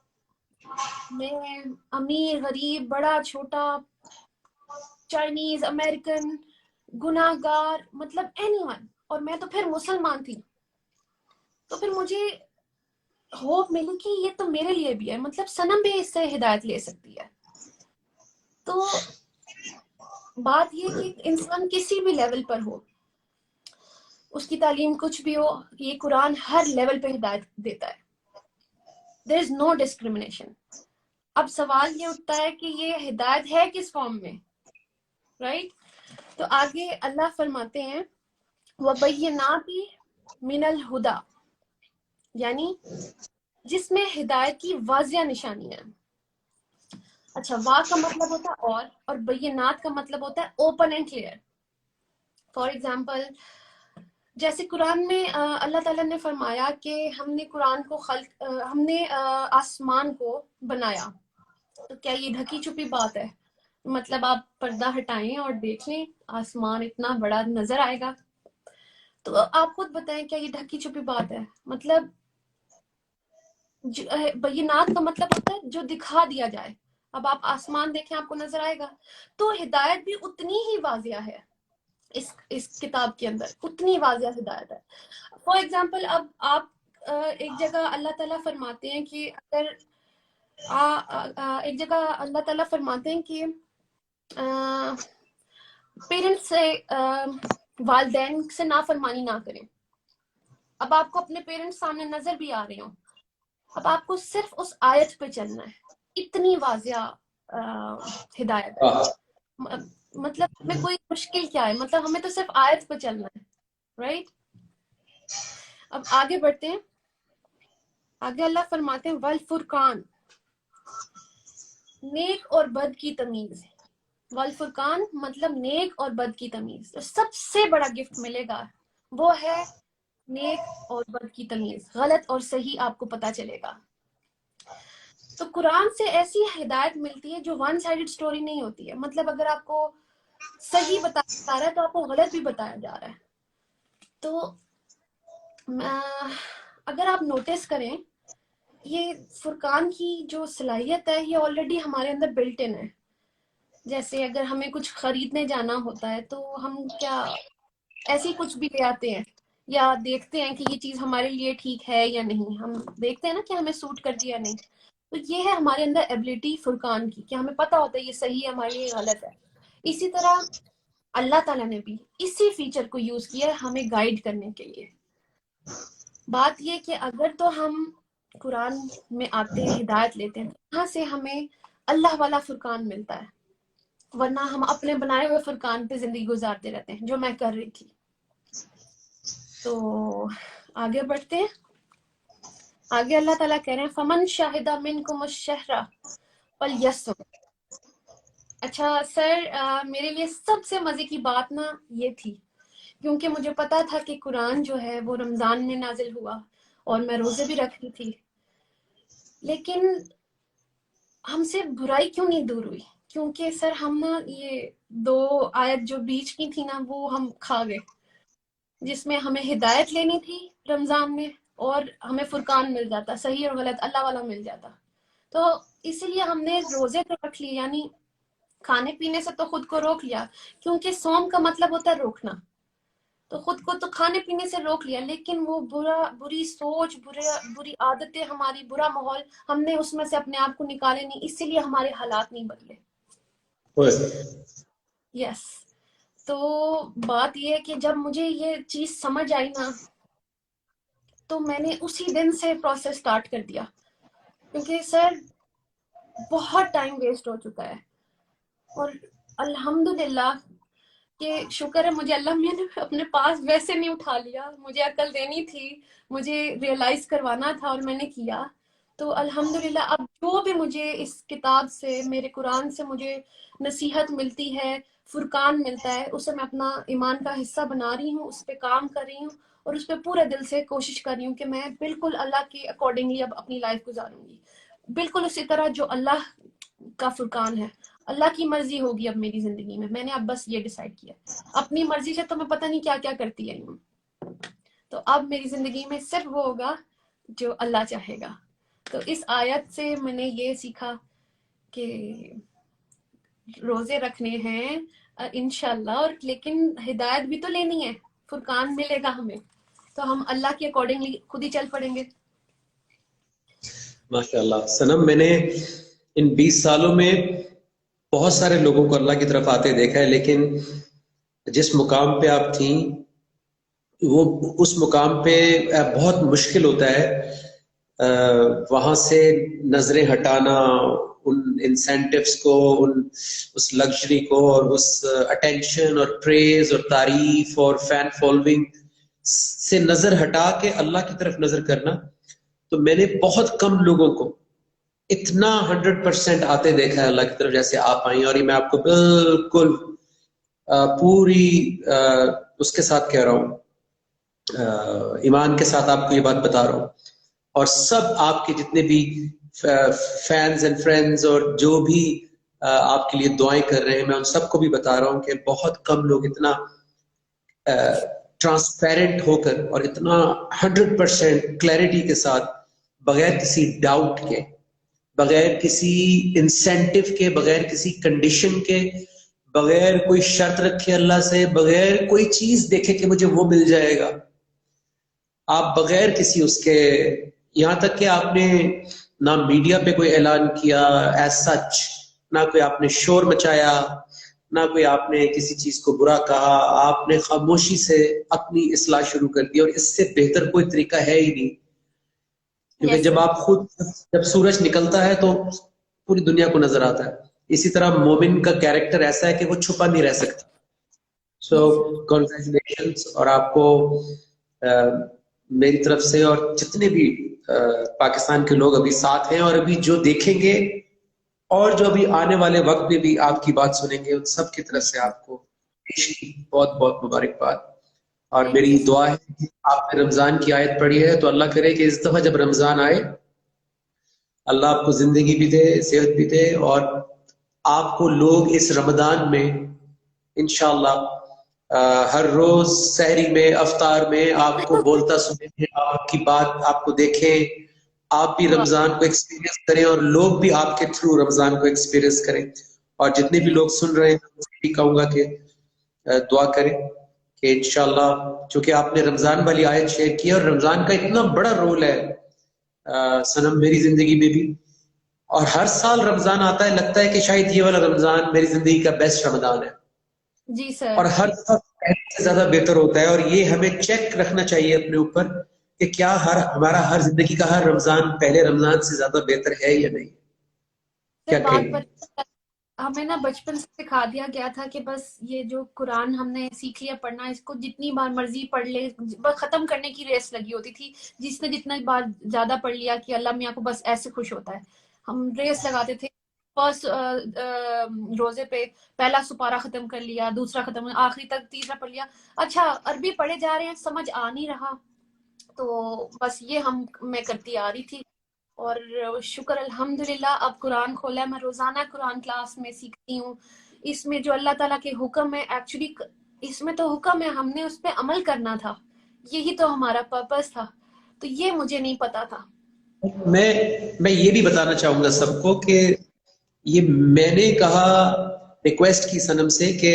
میں, امیر غریب, بڑا چھوٹا, چائنیز, امریکن, گناہ گار, مطلب اینی ون. اور میں تو پھر مسلمان تھی. تو پھر مجھے ہوپ ملی کہ یہ تو میرے لیے بھی ہے, مطلب صنم بھی اس سے ہدایت لے سکتی ہے. تو بات یہ کہ انسان کسی بھی لیول پر ہو, اس کی تعلیم کچھ بھی ہو, یہ قرآن ہر لیول پہ ہدایت دیتا ہے. there is no discrimination. اب سوال یہ اٹھتا ہے کہ یہ ہدایت ہے کس فارم میں, رائٹ. تو آگے اللہ فرماتے ہیں وَبَيِّنَاتٍ مِنَ الْهُدَى, یعنی جس میں ہدایت کی واضح نشانیاں. اچھا وا کا مطلب ہوتا ہے اور بینات کا مطلب ہوتا ہے open and clear. For example جیسے قرآن میں اللہ تعالیٰ نے فرمایا کہ ہم نے قرآن کو ہم نے آسمان کو بنایا. تو کیا یہ ڈھکی چھپی بات ہے؟ مطلب آپ پردہ ہٹائیں اور دیکھ لیں آسمان اتنا بڑا نظر آئے گا. تو آپ خود بتائیں کیا یہ ڈھکی چھپی بات ہے؟ مطلب بینات کا مطلب ہوتا ہے جو دکھا دیا جائے. اب آپ آسمان دیکھیں آپ کو نظر آئے گا. تو ہدایت بھی اتنی ہی واضح ہے اس کتاب کے اندر, اتنی واضح ہدایت ہے. فار ایگزامپل اب آپ ایک جگہ اللہ تعالیٰ فرماتے ہیں کہ اگر ایک جگہ اللہ تعالیٰ فرماتے ہیں کہ پیرنٹس سے والدین سے نافرمانی نہ کریں. اب آپ کو اپنے پیرنٹس سامنے نظر بھی آ رہے ہوں, اب آپ کو صرف اس آیت پہ چلنا ہے, اتنی واضح ہدایت ہے. مطلب ہمیں کوئی مشکل کیا ہے, مطلب ہمیں تو صرف آیت پہ چلنا ہے, رائٹ. اب آگے بڑھتے ہیں. آگے اللہ فرماتے ہیں والفرقان, نیک اور بد کی تمیز. والفرقان مطلب نیک اور بد کی تمیز. تو سب سے بڑا گفٹ ملے گا وہ ہے نیک اور بد کی تمیز, غلط اور صحیح آپ کو پتا چلے گا. تو قرآن سے ایسی ہدایت ملتی ہے جو ون سائیڈڈ سٹوری نہیں ہوتی ہے. مطلب اگر آپ کو صحیح بتایا جا رہا ہے تو آپ کو غلط بھی بتایا جا رہا ہے. تو اگر آپ نوٹس کریں یہ فرقان کی جو صلاحیت ہے یہ آلریڈی ہمارے اندر بلٹ ان ہے. جیسے اگر ہمیں کچھ خریدنے جانا ہوتا ہے تو ہم کیا ایسے ہی کچھ بھی لے آتے ہیں یا دیکھتے ہیں کہ یہ چیز ہمارے لیے ٹھیک ہے یا نہیں. ہم دیکھتے ہیں نا کہ ہمیں سوٹ کرتی یا نہیں. تو یہ ہے ہمارے اندر ایبلٹی فرقان کی کہ ہمیں پتہ ہوتا ہے یہ صحیح ہے ہمارے لیے غلط ہے. اسی طرح اللہ تعالیٰ نے بھی اسی فیچر کو یوز کیا ہے ہمیں گائیڈ کرنے کے لیے. بات یہ کہ اگر تو ہم قرآن میں آتے ہیں ہدایت لیتے ہیں یہاں سے ہمیں اللہ والا فرقان ملتا ہے, ورنہ ہم اپنے بنائے ہوئے فرقان پہ زندگی گزارتے رہتے ہیں جو میں کر رہی تھی. تو آگے بڑھتے ہیں. آگے اللہ تعالیٰ کہہ رہے ہیں فمن شاہدہ منکم الشہر فلیصم. اچھا سر, میرے لیے سب سے مزے کی بات نا یہ تھی کیونکہ مجھے پتا تھا کہ قرآن جو ہے وہ رمضان میں نازل ہوا اور میں روزے بھی رکھتی تھی, لیکن ہم سے برائی کیوں نہیں دور ہوئی؟ کیونکہ سر ہم نا یہ 2 آیت جو بیچ کی تھی نا وہ ہم کھا گئے, جس میں ہمیں ہدایت لینی تھی رمضان میں اور ہمیں فرقان مل جاتا, صحیح اور غلط اللہ والا مل جاتا. تو اسی لیے ہم نے روزے تو رکھ لیے, یعنی کھانے پینے سے تو خود کو روک لیا کیونکہ صوم کا مطلب ہوتا ہے روکنا. تو خود کو تو کھانے پینے سے روک لیا, لیکن وہ بری سوچ, بری عادتیں, ہماری برا ماحول ہم نے اس میں سے اپنے آپ کو نکالے نہیں, اسی لیے ہمارے حالات نہیں بدلے. یس. تو بات یہ ہے کہ جب مجھے یہ چیز سمجھ آئی نا تو میں نے اسی دن سے پروسیس سٹارٹ کر دیا, کیونکہ سر بہت ٹائم ویسٹ ہو چکا ہے. اور الحمدللہ کہ شکر ہے مجھے اللہ میں نے اپنے پاس ویسے نہیں اٹھا لیا, مجھے عقل دینی تھی, مجھے ریئلائز کروانا تھا اور میں نے کیا. تو الحمدللہ اب جو بھی مجھے اس کتاب سے, میرے قرآن سے مجھے نصیحت ملتی ہے, فرقان ملتا ہے, اسے میں اپنا ایمان کا حصہ بنا رہی ہوں, اس پہ کام کر رہی ہوں اور اس پہ پورے دل سے کوشش کر رہی ہوں کہ میں بالکل اللہ کے اکارڈنگلی اب اپنی لائف گزاروں گی, بالکل اسی طرح جو اللہ کا فرقان ہے. اللہ کی مرضی ہوگی اب میری زندگی میں نے اب بس یہ ڈیسائیڈ کیا. اپنی مرضی سے تو میں پتہ نہیں کیا کیا کرتی آئی ہوں, تو اب میری زندگی میں صرف وہ ہوگا جو اللہ چاہے گا. تو اس آیت سے میں نے یہ سیکھا کہ روزے رکھنے ہیں انشاءاللہ, اور لیکن ہدایت بھی تو لینی ہے, فرقان ملے گا ہمیں تو ہم اللہ کے اکارڈنگلی خود ہی چل پڑیں گے. ماشاءاللہ. سنم, میں نے ان 20 سالوں میں بہت سارے لوگوں کو اللہ کی طرف آتے دیکھا ہے, لیکن جس مقام پہ آپ تھیں وہ اس مقام پہ بہت مشکل ہوتا ہے وہاں سے نظریں ہٹانا, ان انسینٹیوز کو, اس لگژری کو, اور اس اٹینشن اور پریز اور تعریف اور فین فالوئنگ سے نظر ہٹا کے اللہ کی طرف نظر کرنا. تو میں نے بہت کم لوگوں کو اتنا 100% آتے دیکھا ہے اللہ کی طرف جیسے آپ آئیں, اور یہ میں آپ کو بالکل پوری اس کے ساتھ کہہ رہا ہوں, ایمان کے ساتھ آپ کو یہ بات بتا رہا ہوں. اور سب آپ کے جتنے بھی فینز اینڈ فرینڈز اور جو بھی آپ کے لیے دعائیں کر رہے ہیں, میں ان سب کو بھی بتا رہا ہوں کہ بہت کم لوگ اتنا ٹرانسپیرنٹ ہو کر اور اتنا 100% کلیئرٹی کے ساتھ, بغیر کسی ڈاؤٹ کے, بغیر کسی انسینٹیو کے, بغیر کسی کنڈیشن کے, بغیر کوئی شرط رکھے اللہ سے, بغیر کوئی چیز دیکھے کہ مجھے وہ مل جائے گا, آپ بغیر کسی اس کے, یہاں تک کہ آپ نے نہ میڈیا پہ کوئی اعلان کیا ایز سچ, نہ کوئی آپ نے شور مچایا, نہ کوئی آپ نے کسی چیز کو برا کہا, آپ نے خاموشی سے اپنی اصلاح شروع کر دی. اور اس سے بہتر کوئی طریقہ ہے ہی نہیں, کیونکہ جب آپ خود, جب سورج نکلتا ہے تو پوری دنیا کو نظر آتا ہے. اسی طرح مومن کا کیریکٹر ایسا ہے کہ وہ چھپا نہیں رہ سکتا. سو کنگریچولیشنز, اور آپ کو میری طرف سے اور جتنے بھی پاکستان کے لوگ ابھی ساتھ ہیں اور ابھی جو دیکھیں گے اور جو ابھی آنے والے وقت میں بھی آپ کی بات سنیں گے, ان سب کی طرف سے آپ کو بہت بہت مبارکباد. اور میری دعا ہے کہ آپ نے رمضان کی آیت پڑھی ہے تو اللہ کرے کہ اس دفعہ جب رمضان آئے اللہ آپ کو زندگی بھی دے, صحت بھی دے, اور آپ کو لوگ اس رمضان میں انشاءاللہ ہر روز سحری میں, افطار میں آپ کو بولتا سنیں, آپ کی بات آپ کو دیکھیں, آپ بھی رمضان کو ایکسپیرینس کریں اور لوگ بھی آپ کے تھرو رمضان کو ایکسپیرینس کریں. اور جتنے بھی لوگ سن رہے ہیں میں بھی کہوں گا کہ دعا کریں کہ انشاءاللہ، چونکہ آپ نے رمضان والی آیت شیئر کی اور رمضان کا اتنا بڑا رول ہے سنم میری زندگی میں بھی. اور ہر سال رمضان آتا ہے، لگتا ہے کہ شاید یہ والا رمضان میری زندگی کا بیسٹ رمضان ہے. جی سر. اور ہر سال پہلے سے زیادہ بہتر ہوتا ہے. اور یہ ہمیں چیک رکھنا چاہیے اپنے اوپر کہ کیا ہمارا ہر زندگی کا ہر رمضان پہلے رمضان سے زیادہ بہتر ہے یا نہیں. کیا بات کہیں؟ ہمیں نا بچپن سے سکھا دیا گیا تھا کہ بس یہ جو قرآن ہم نے سیکھ لیا پڑھنا، اس کو جتنی بار مرضی پڑھ لے، بس ختم کرنے کی ریس لگی ہوتی تھی. جس نے جتنا بار زیادہ پڑھ لیا کہ اللہ میاں کو بس ایسے خوش ہوتا ہے. ہم ریس لگاتے تھے. فرسٹ روزے پہ پہلا سپارہ ختم کر لیا، دوسرا ختم، آخری تک تیسرا پڑھ لیا. اچھا عربی پڑھے جا رہے ہیں، سمجھ آ نہیں رہا، تو بس یہ میں کرتی آ رہی تھی. اور شکر الحمدللہ اب قرآن کھولا ہے، میں روزانہ قرآن کلاس میں سیکھتی ہوں. اس میں جو اللہ تعالیٰ کے حکم ہے، ایکچولی اس میں تو حکم ہے، ہم نے اس پہ عمل کرنا تھا، یہی تو ہمارا پرپس تھا. تو یہ مجھے نہیں پتا تھا. میں یہ بھی بتانا چاہوں گا سب کو کہ یہ میں نے کہا، ریکویسٹ کی سنم سے کہ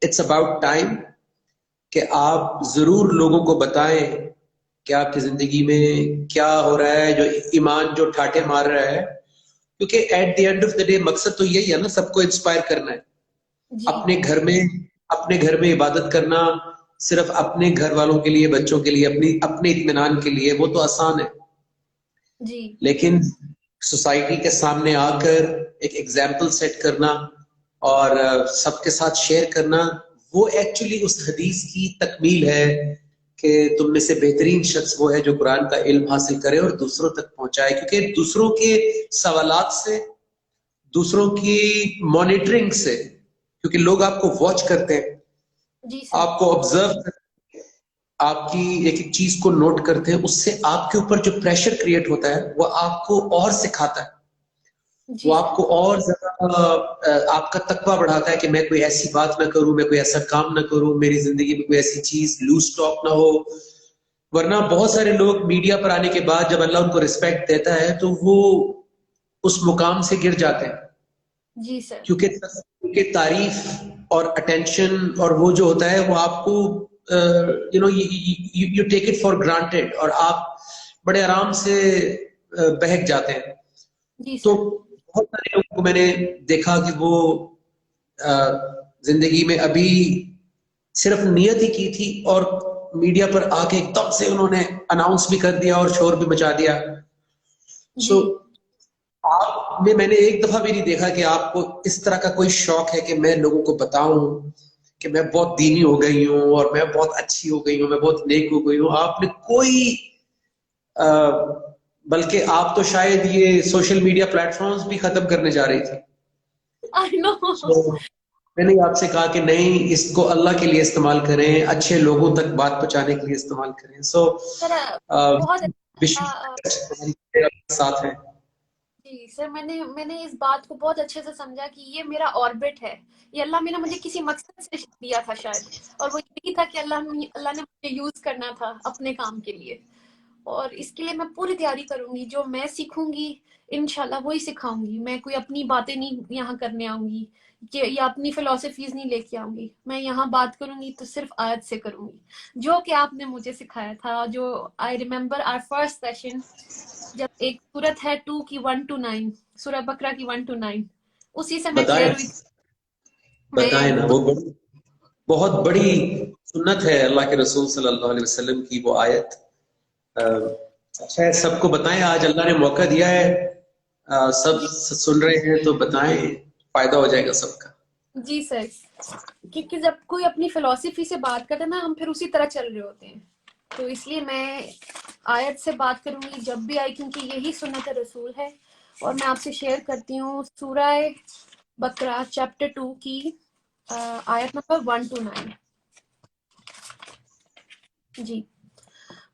اٹس اباؤٹ ٹائم کہ آپ ضرور لوگوں کو بتائیں کہ آپ کی زندگی میں کیا ہو رہا ہے، جو ایمان جو ٹھاٹے مار رہا ہے. کیونکہ at the end of the day مقصد تو یہی ہے نا، سب کو انسپائر کرنا ہے. جی اپنے گھر میں عبادت کرنا صرف اپنے گھر والوں کے لیے، بچوں کے لیے، اپنے اطمینان کے لیے، وہ تو آسان ہے. جی لیکن سوسائٹی کے سامنے آ کر ایک ایگزامپل سیٹ کرنا اور سب کے ساتھ شیئر کرنا، وہ ایکچولی اس حدیث کی تکمیل ہے کہ تم میں سے بہترین شخص وہ ہے جو قرآن کا علم حاصل کرے اور دوسروں تک پہنچائے. کیونکہ دوسروں کے سوالات سے، دوسروں کی مانیٹرنگ سے، کیونکہ لوگ آپ کو واچ کرتے ہیں، جی سر. آپ کو آبزرو کرتے ہیں، آپ کی ایک ایک چیز کو نوٹ کرتے ہیں، اس سے آپ کے اوپر جو پریشر کریٹ ہوتا ہے وہ آپ کو اور سکھاتا ہے، جی وہ سر. آپ کو اور زیادہ آپ کا تقویٰ بڑھاتا ہے کہ میں کوئی ایسی بات نہ کروں، میں کوئی ایسا کام نہ کروں، میری زندگی میں کوئی ایسی چیز لوز ٹاک نہ ہو. ورنہ بہت سارے لوگ میڈیا پر آنے کے بعد جب اللہ ان کو رسپیکٹ دیتا ہے تو وہ اس مقام سے گر جاتے ہیں. جی سر. کیونکہ تعریف اور اٹینشن اور وہ جو ہوتا ہے وہ آپ کو you take it for granted اور آپ بڑے آرام سے بہک جاتے ہیں. جی تو سر. بہت سارے لوگوں کو میں نے دیکھا کہ وہ زندگی میں ابھی صرف نیت ہی کی تھی اور میڈیا پر آ کے ایک دم سے انہوں نے اناؤنس بھی کر دیا اور شور بھی مچا دیا. سو جی آپ میں نے ایک دفعہ بھی نہیں دیکھا کہ آپ کو اس طرح کا کوئی شوق ہے کہ میں لوگوں کو بتاؤں کہ میں بہت دینی ہو گئی ہوں اور میں بہت اچھی ہو گئی ہوں، میں بہت نیک ہو گئی ہوں. آپ نے کوئی بلکہ آپ تو شاید یہ سوشل میڈیا پلیٹ فارمز بھی ختم کرنے جا رہی تھی. آئی نو. میں نے آپ سے کہا کہ نہیں، اس کو اللہ کے لیے استعمال کریں، اچھے لوگوں تک بات پہنچانے کے لیے استعمال کریں. سو بہت ساتھ ہیں. جی سر، میں نے اس بات کو بہت اچھے سے سمجھا کہ یہ میرا آربٹ ہے، یہ اللہ نے مجھے کسی مقصد سے دیا تھا شاید، اور وہ یہی تھا کہ اللہ نے مجھے یوز کرنا تھا اپنے کام کے لیے. اور اس کے لیے میں پوری تیاری کروں گی، جو میں سیکھوں گی انشاءاللہ وہی سکھاؤں گی. میں کوئی اپنی باتیں نہیں یہاں کرنے آؤں گی یا اپنی فلسفیز نہیں لے کے آؤں گی. میں یہاں بات کروں گی تو صرف آیت سے کروں گی، جو کہ آپ نے مجھے سکھایا تھا. جو I remember our first session, جب ایک سورت ہے 2 کی 1 to 9، سورہ بقرہ کی 1 to 9، اسی سے میں کلیئر ہوئی تھی. بتائیں نا، وہ بہت بڑی سنت ہے اللہ کے رسول صلی اللہ علیہ وسلم کی وہ آیت. اچھا ہے، سب کو بتائیں. آج اللہ نے موقع دیا ہے، سب سن رہے ہیں تو بتائیں، فائدہ ہو جائے گا سب کا. جی سر، کیونکہ جب کوئی اپنی فلسفی سے بات کرتا ہے نا، ہم پھر اسی طرح چل رہے ہوتے ہیں. تو اس لیے میں آیت سے بات کروں گی جب بھی آئی، کیونکہ یہی سنت رسول ہے. اور میں آپ سے شیئر کرتی ہوں سورہ بقرہ چیپٹر 2 کی آیت نمبر 1 to 9. جی.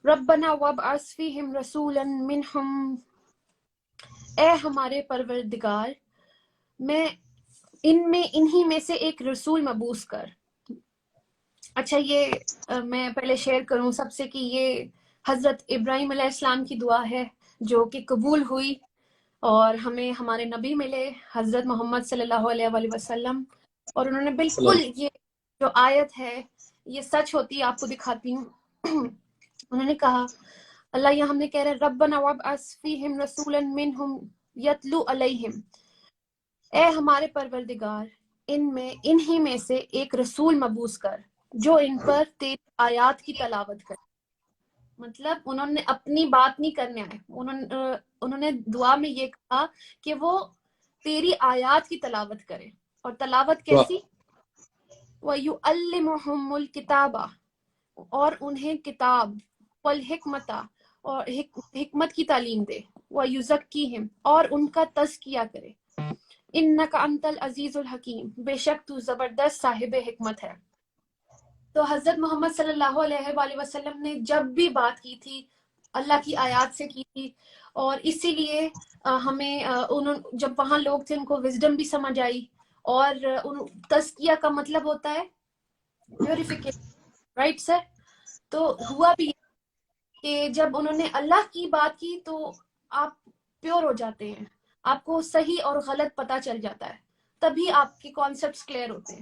ربنا وابعث فیہم رسولا منہم، اے ہمارے پروردگار، میں انہی میں سے ایک رسول مبعوث کر. اچھا، یہ میں پہلے شیئر کروں سب سے کہ یہ حضرت ابراہیم علیہ السلام کی دعا ہے جو کہ قبول ہوئی اور ہمیں ہمارے نبی ملے حضرت محمد صلی اللہ علیہ وآلہ وسلم، اور انہوں نے بالکل یہ جو آیت ہے یہ سچ ہوتی ہے، آپ کو دکھاتی ہوں۔ انہوں نے کہا، اللہ یہاں ہم نے کہہ رہے ربنا وابعث فیہم رسولا منہم یتلو علیہم، اے ہمارے پروردگار انہی میں سے ایک رسول مبعوث کر جو ان پر تیری آیات کی تلاوت کرے۔ مطلب انہوں نے اپنی بات نہیں کرنے آئے، انہوں نے دعا میں یہ کہا کہ وہ تیری آیات کی تلاوت کرے، اور تلاوت کیسی؟ وَيُعَلِّمُهُمُ الْكِتَابَ، اور انہیں کتاب، والحکمت، اور حکمت کی تعلیم دے، وَيُزَكِّيهِمْ، اور ان کا تزکیہ کرے، اِنَّكَ أَنْتَ الْعَزِيزُ الْحَكِيمُ، بے شک تو زبردست صاحب حکمت ہے۔ تو حضرت محمد صلی اللہ علیہ وآلہ وسلم نے جب بھی بات کی تھی اللہ کی آیات سے کی تھی، اور اسی لیے ہمیں جب وہاں لوگ تھے ان کو وزڈم بھی سمجھ آئی، اور تزکیہ کا مطلب ہوتا ہے پیوریفیکیشن، رائٹ سر؟ تو ہوا بھی کہ جب انہوں نے اللہ کی بات کی تو آپ پیور ہو جاتے ہیں، آپ کو صحیح اور غلط پتہ چل جاتا ہے، تبھی آپ کے کانسیپٹس کلیئر ہوتے ہیں۔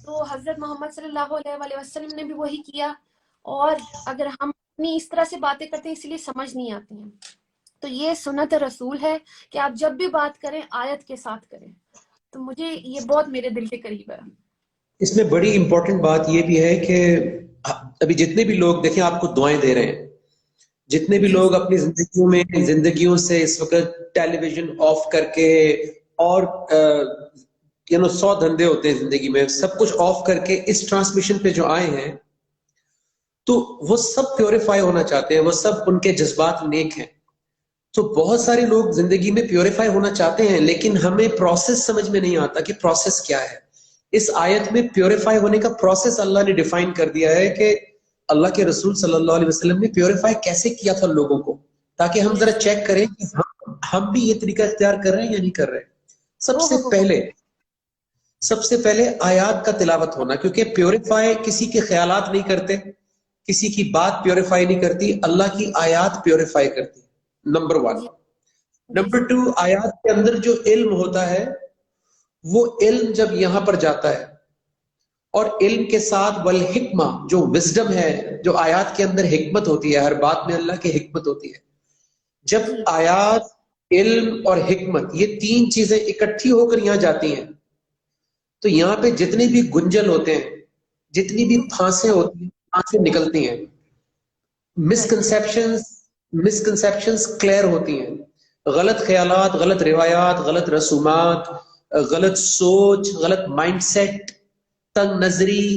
تو حضرت محمد صلی اللہ علیہ وآلہ وسلم نے بھی وہی کیا، اور اگر ہم اپنی اس طرح سے باتیں کرتے ہیں اس لیے سمجھ نہیں آتی ہیں۔ تو یہ سنت رسول ہے کہ آپ جب بھی بات کریں آیت کے ساتھ کریں، تو مجھے یہ بہت میرے دل کے قریب ہے۔ اس میں بڑی امپورٹنٹ بات یہ بھی ہے کہ ابھی جتنے بھی لوگ دیکھیں آپ کو دعائیں دے رہے ہیں، جتنے بھی جی لوگ اپنی زندگیوں سے اس وقت ٹیلی ویژن آف کر کے اور 100 دھندے ہوتے ہیں زندگی میں، سب کچھ آف کر کے اس ٹرانسمیشن پہ جو آئے ہیں تو وہ سب پیوریفائی ہونا چاہتے ہیں، وہ سب ان کے جذبات نیک ہیں۔ تو بہت سارے لوگ زندگی میں پیوریفائی ہونا چاہتے ہیں، لیکن ہمیں پروسیس سمجھ میں نہیں آتا کہ پروسیس کیا ہے۔ اس آیت میں پیوریفائی ہونے کا پروسیس اللہ نے ڈیفائن کر دیا ہے کہ اللہ کے رسول صلی اللہ علیہ وسلم نے پیوریفائی کیسے کیا تھا لوگوں کو، تاکہ ہم ذرا چیک کریں کہ ہم بھی یہ طریقہ اختیار کر رہے ہیں یا نہیں کر رہے۔ سب سے پہلے آیات کا تلاوت ہونا، کیونکہ پیوریفائی کسی کے خیالات نہیں کرتے، کسی کی بات پیوریفائی نہیں کرتی، اللہ کی آیات پیوریفائی کرتی، نمبر 1۔ نمبر 2، آیات کے اندر جو علم ہوتا ہے وہ علم جب یہاں پر جاتا ہے، اور علم کے ساتھ والحکمہ جو وزڈم ہے، جو آیات کے اندر حکمت ہوتی ہے، ہر بات میں اللہ کی حکمت ہوتی ہے۔ جب آیات، علم اور حکمت یہ 3 چیزیں اکٹھی ہو کر یہاں جاتی ہیں تو یہاں پہ جتنے بھی گنجل ہوتے ہیں، جتنی بھی پھانسیں ہوتی ہیں، پھانسیں نکلتی ہیں، مسکنسیپشنز کلیئر ہوتی ہیں، غلط خیالات، غلط روایات، غلط رسومات، غلط سوچ، غلط مائنڈ سیٹ، تنگ نظری،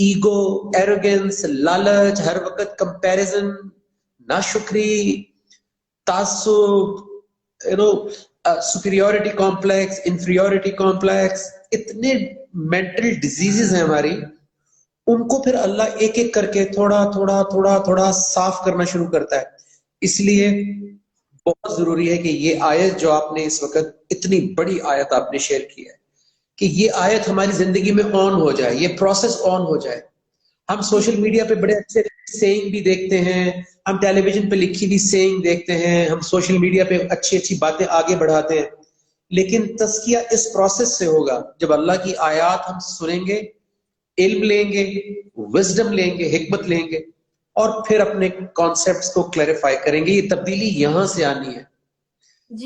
ایگو، ایروگنس، لالچ، ہر وقت کمپیریزن، ناشکری، تعصب، سپیریورٹی کمپلیکس، انفیریورٹی کمپلیکس، اتنے مینٹل ڈیزیزز ہیں ہماری، ان کو پھر اللہ ایک ایک کر کے تھوڑا تھوڑا تھوڑا تھوڑا صاف کرنا شروع کرتا ہے۔ اس لیے بہت ضروری ہے کہ یہ آیت جو آپ نے اس وقت اتنی بڑی آیت آپ نے شیئر کی ہے، کہ یہ آیت ہماری زندگی میں آن ہو جائے، یہ پروسیس آن ہو جائے۔ ہم سوشل میڈیا پہ بڑے اچھے سیئنگ بھی دیکھتے ہیں، ہم ٹیلی ویژن پہ لکھی ہوئی سیئنگ دیکھتے ہیں، ہم سوشل میڈیا پہ اچھی اچھی باتیں آگے بڑھاتے ہیں، لیکن تزکیہ اس پروسیس سے ہوگا جب اللہ کی آیات ہم سنیں گے، علم لیں گے، وزڈم لیں گے، حکمت لیں گے، اور پھر اپنے کانسیپٹس کو کلیریفائی کریں گے۔ یہ تبدیلی یہاں سے آنی ہے۔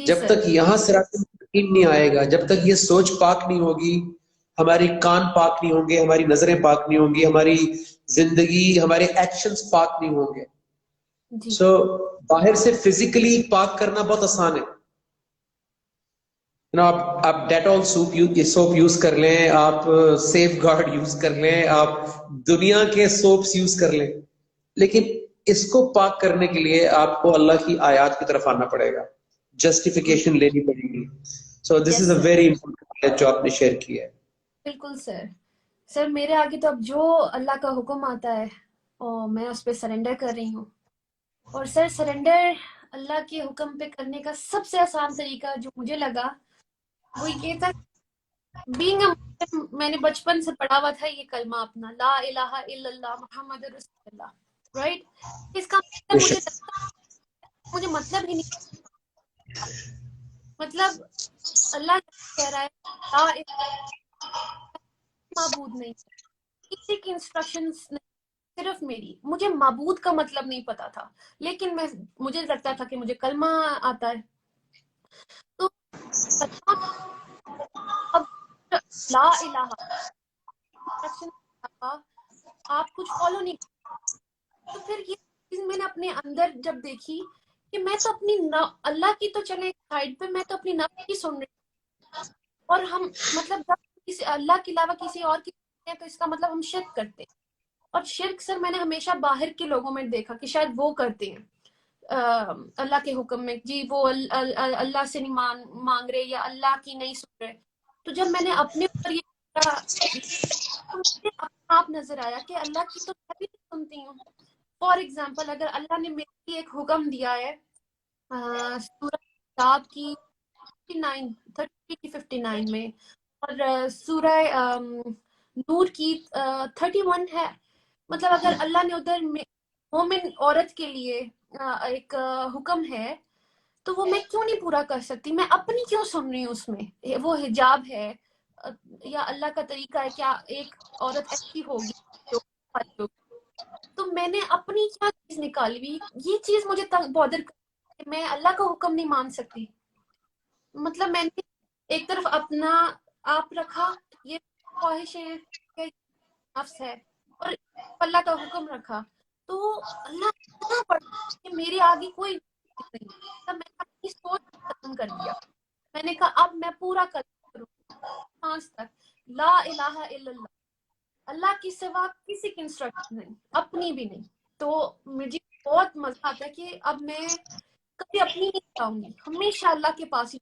جب تک یہاں سے یقین نہیں آئے گا، جب تک یہ سوچ پاک نہیں ہوگی، ہماری کان پاک نہیں ہوں گے، ہماری نظریں پاک نہیں ہوں گی، ہماری زندگی، ہمارے ایکشنز پاک نہیں ہوں گے۔ سو باہر سے فزیکلی پاک کرنا بہت آسان ہے، آپ ڈیٹول سوپ یوز کر لیں، آپ سیف گارڈ یوز کر لیں، آپ دنیا کے سوپس یوز کر لیں، لیکن اس کو پاک کرنے کے لیے آپ کو اللہ کی آیات کی طرف آنا پڑے گا، جسٹیفیکیشن لینی پڑے گی۔ سو دس از اے ویری امپورٹنٹ جو آپ نے شیئر کیا ہے۔ بالکل سر میرے آگے تو اب جو اللہ کا حکم آتا ہے میں اس پہ سرنڈر کر رہی ہوں، اور سر سرنڈر اللہ کے حکم پہ کرنے کا سب سے آسان طریقہ جو مجھے لگا وہ یہ تھا، بینگ اے مسلم، میں نے بچپن سے پڑھا ہوا تھا یہ کلمہ اپنا، لا الہ الا اللہ محمد رسول اللہ، رائٹ؟ اس کا مطلب مجھے مطلب ہی نہیں. مطلب اللہ کہہ رہا ہے لا معبود نہیں, کسی کی انسٹرکشنز نہیں, صرف میری. مجھے معبود کا مطلب نہیں پتا تھا, لیکن مجھے لگتا تھا کہ مجھے کلمہ آتا ہے. تو کلمہ اب لا الہ انسٹرکشن آپ کچھ فالو نہیں. تو پھر یہ چیز میں نے اپنے اندر جب دیکھی کہ میں تو اپنی اللہ کی تو چلے سائڈ پہ, میں تو اپنی نفس کی سن رہی ہوں. اور ہم مطلب جب کسی اللہ کے علاوہ کسی اور کی تو اس کا مطلب ہم شرک کرتے ہیں. اور شرک سر میں نے ہمیشہ باہر کے لوگوں میں دیکھا کہ شاید وہ کرتے ہیں اللہ کے حکم میں, جی وہ اللہ سے نہیں مانگ رہے یا اللہ کی نہیں سن رہے. تو جب میں نے اپنے اوپر یہ تو مجھے اپنے آپ نظر آیا کہ اللہ کی تو میں بھی نہیں سنتی ہوں. فار ایگزامپل اگر اللہ نے میرے لیے ایک حکم دیا ہے سورہ کتاب کی 59 میں, اور سورہ نور کی 31 ہے. مطلب اگر اللہ نے ادھر مومن عورت کے لیے ایک حکم ہے تو وہ میں کیوں نہیں پورا کر سکتی؟ میں اپنی کیوں سن رہی ہوں اس میں؟ وہ حجاب ہے یا اللہ کا طریقہ ہے, کیا ایک عورت ایسی ہوگی؟ تو میں نے اپنی کیا چیز نکالی ہوئی, یہ چیز مجھے بادر کر کہ میں اللہ کا حکم نہیں مان سکتی. مطلب میں نے ایک طرف اپنا آپ رکھا, یہ خواہشیں نفس ہے, اور اللہ کا حکم رکھا. تو اللہ اتنا بڑا کہ میرے آگے کوئی نہیں. تب میں نے اپنی سوچ ختم کر دیا. میں نے کہا اب میں پورا کروں سانس تک لا الہ الا اللہ, اللہ کی سوا کسی کی انسٹرکشن نہیں, اپنی بھی نہیں. تو مجھے بہت مزہ آتا ہے کہ اب میں کبھی اپنی نہیں چاہوں گی, ہمیشہ اللہ کے پاس ہی.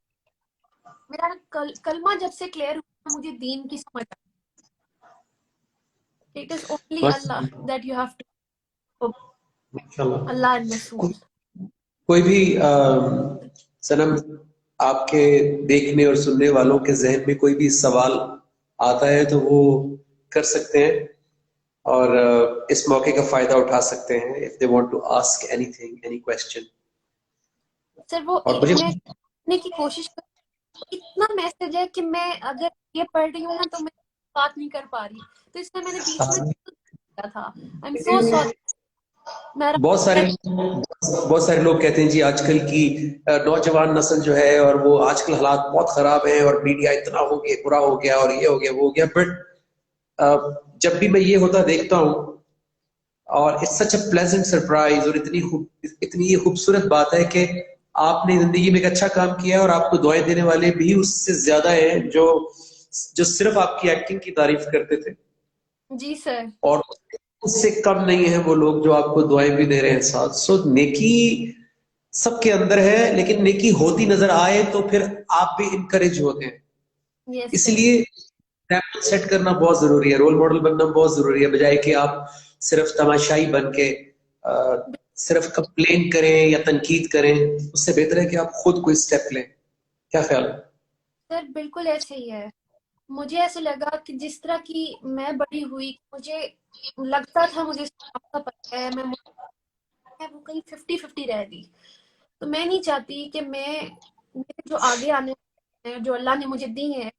میرا کلمہ جب سے کلیئر ہوا مجھے دین کی سمجھ آئی. It is only Allah that you have to Allah and Rasul. کوئی بھی سنم آپ کے دیکھنے اور سننے والوں کے ذہن میں کوئی بھی سوال آتا ہے تو وہ کر سکتے ہیں اور اس موقع کا فائدہ اٹھا سکتے ہیں if they want to ask anything, any question. سر وہ میں کرنے کی کوشش کر, اتنا میسج ہے کہ میں اگر یہ پڑھ رہی ہوں نا تو میں بات نہیں کر پا رہی, تو اس میں نے بیچ میں کیا تھا. I'm so sorry. بہت سارے لوگ کہتے ہیں جی آج کل کی نوجوان نسل جو ہے اور وہ آج کل حالات بہت خراب ہیں اور میڈیا اتنا ہو گیا, برا ہو گیا اور یہ ہو گیا وہ ہو گیا. بٹ جب بھی میں یہ ہوتا دیکھتا ہوں اور it's such a pleasant surprise, اور اتنی یہ خوبصورت بات ہے کہ آپ نے زندگی میں ایک اچھا کام کیا اور آپ کو دعائیں دینے والے بھی اس سے زیادہ ہیں جو صرف آپ کی ایکٹنگ کی تعریف کرتے تھے. جی سر. اور اس سے کم نہیں ہے وہ لوگ جو آپ کو دعائیں بھی دے رہے ہیں ساتھ. سو نیکی سب کے اندر ہے, لیکن نیکی ہوتی نظر آئے تو پھر آپ بھی انکریج ہوتے ہیں. اس لیے ایگزامپل سیٹ کرنا بہت ضروری ہے, رول ماڈل بننا بہت ضروری ہے, بجائے کہ آپ صرف تماشائی بن کے صرف کمپلین کریں یا تنقید کریں. اس سے بہتر ہے کہ آپ خود کوئی سٹیپ لیں. کیا خیال ہے سر؟ بالکل ایسے ہی ہے. مجھے ایسے لگا کہ جس طرح کی میں بڑی ہوئی, مجھے لگتا تھا مجھے پتہ ہے, میں وہ کہیں 50-50 رہ گئی. تو میں نہیں چاہتی کہ میرے جو آگے آنے ہیں, جو اللہ نے مجھے دی ہیں,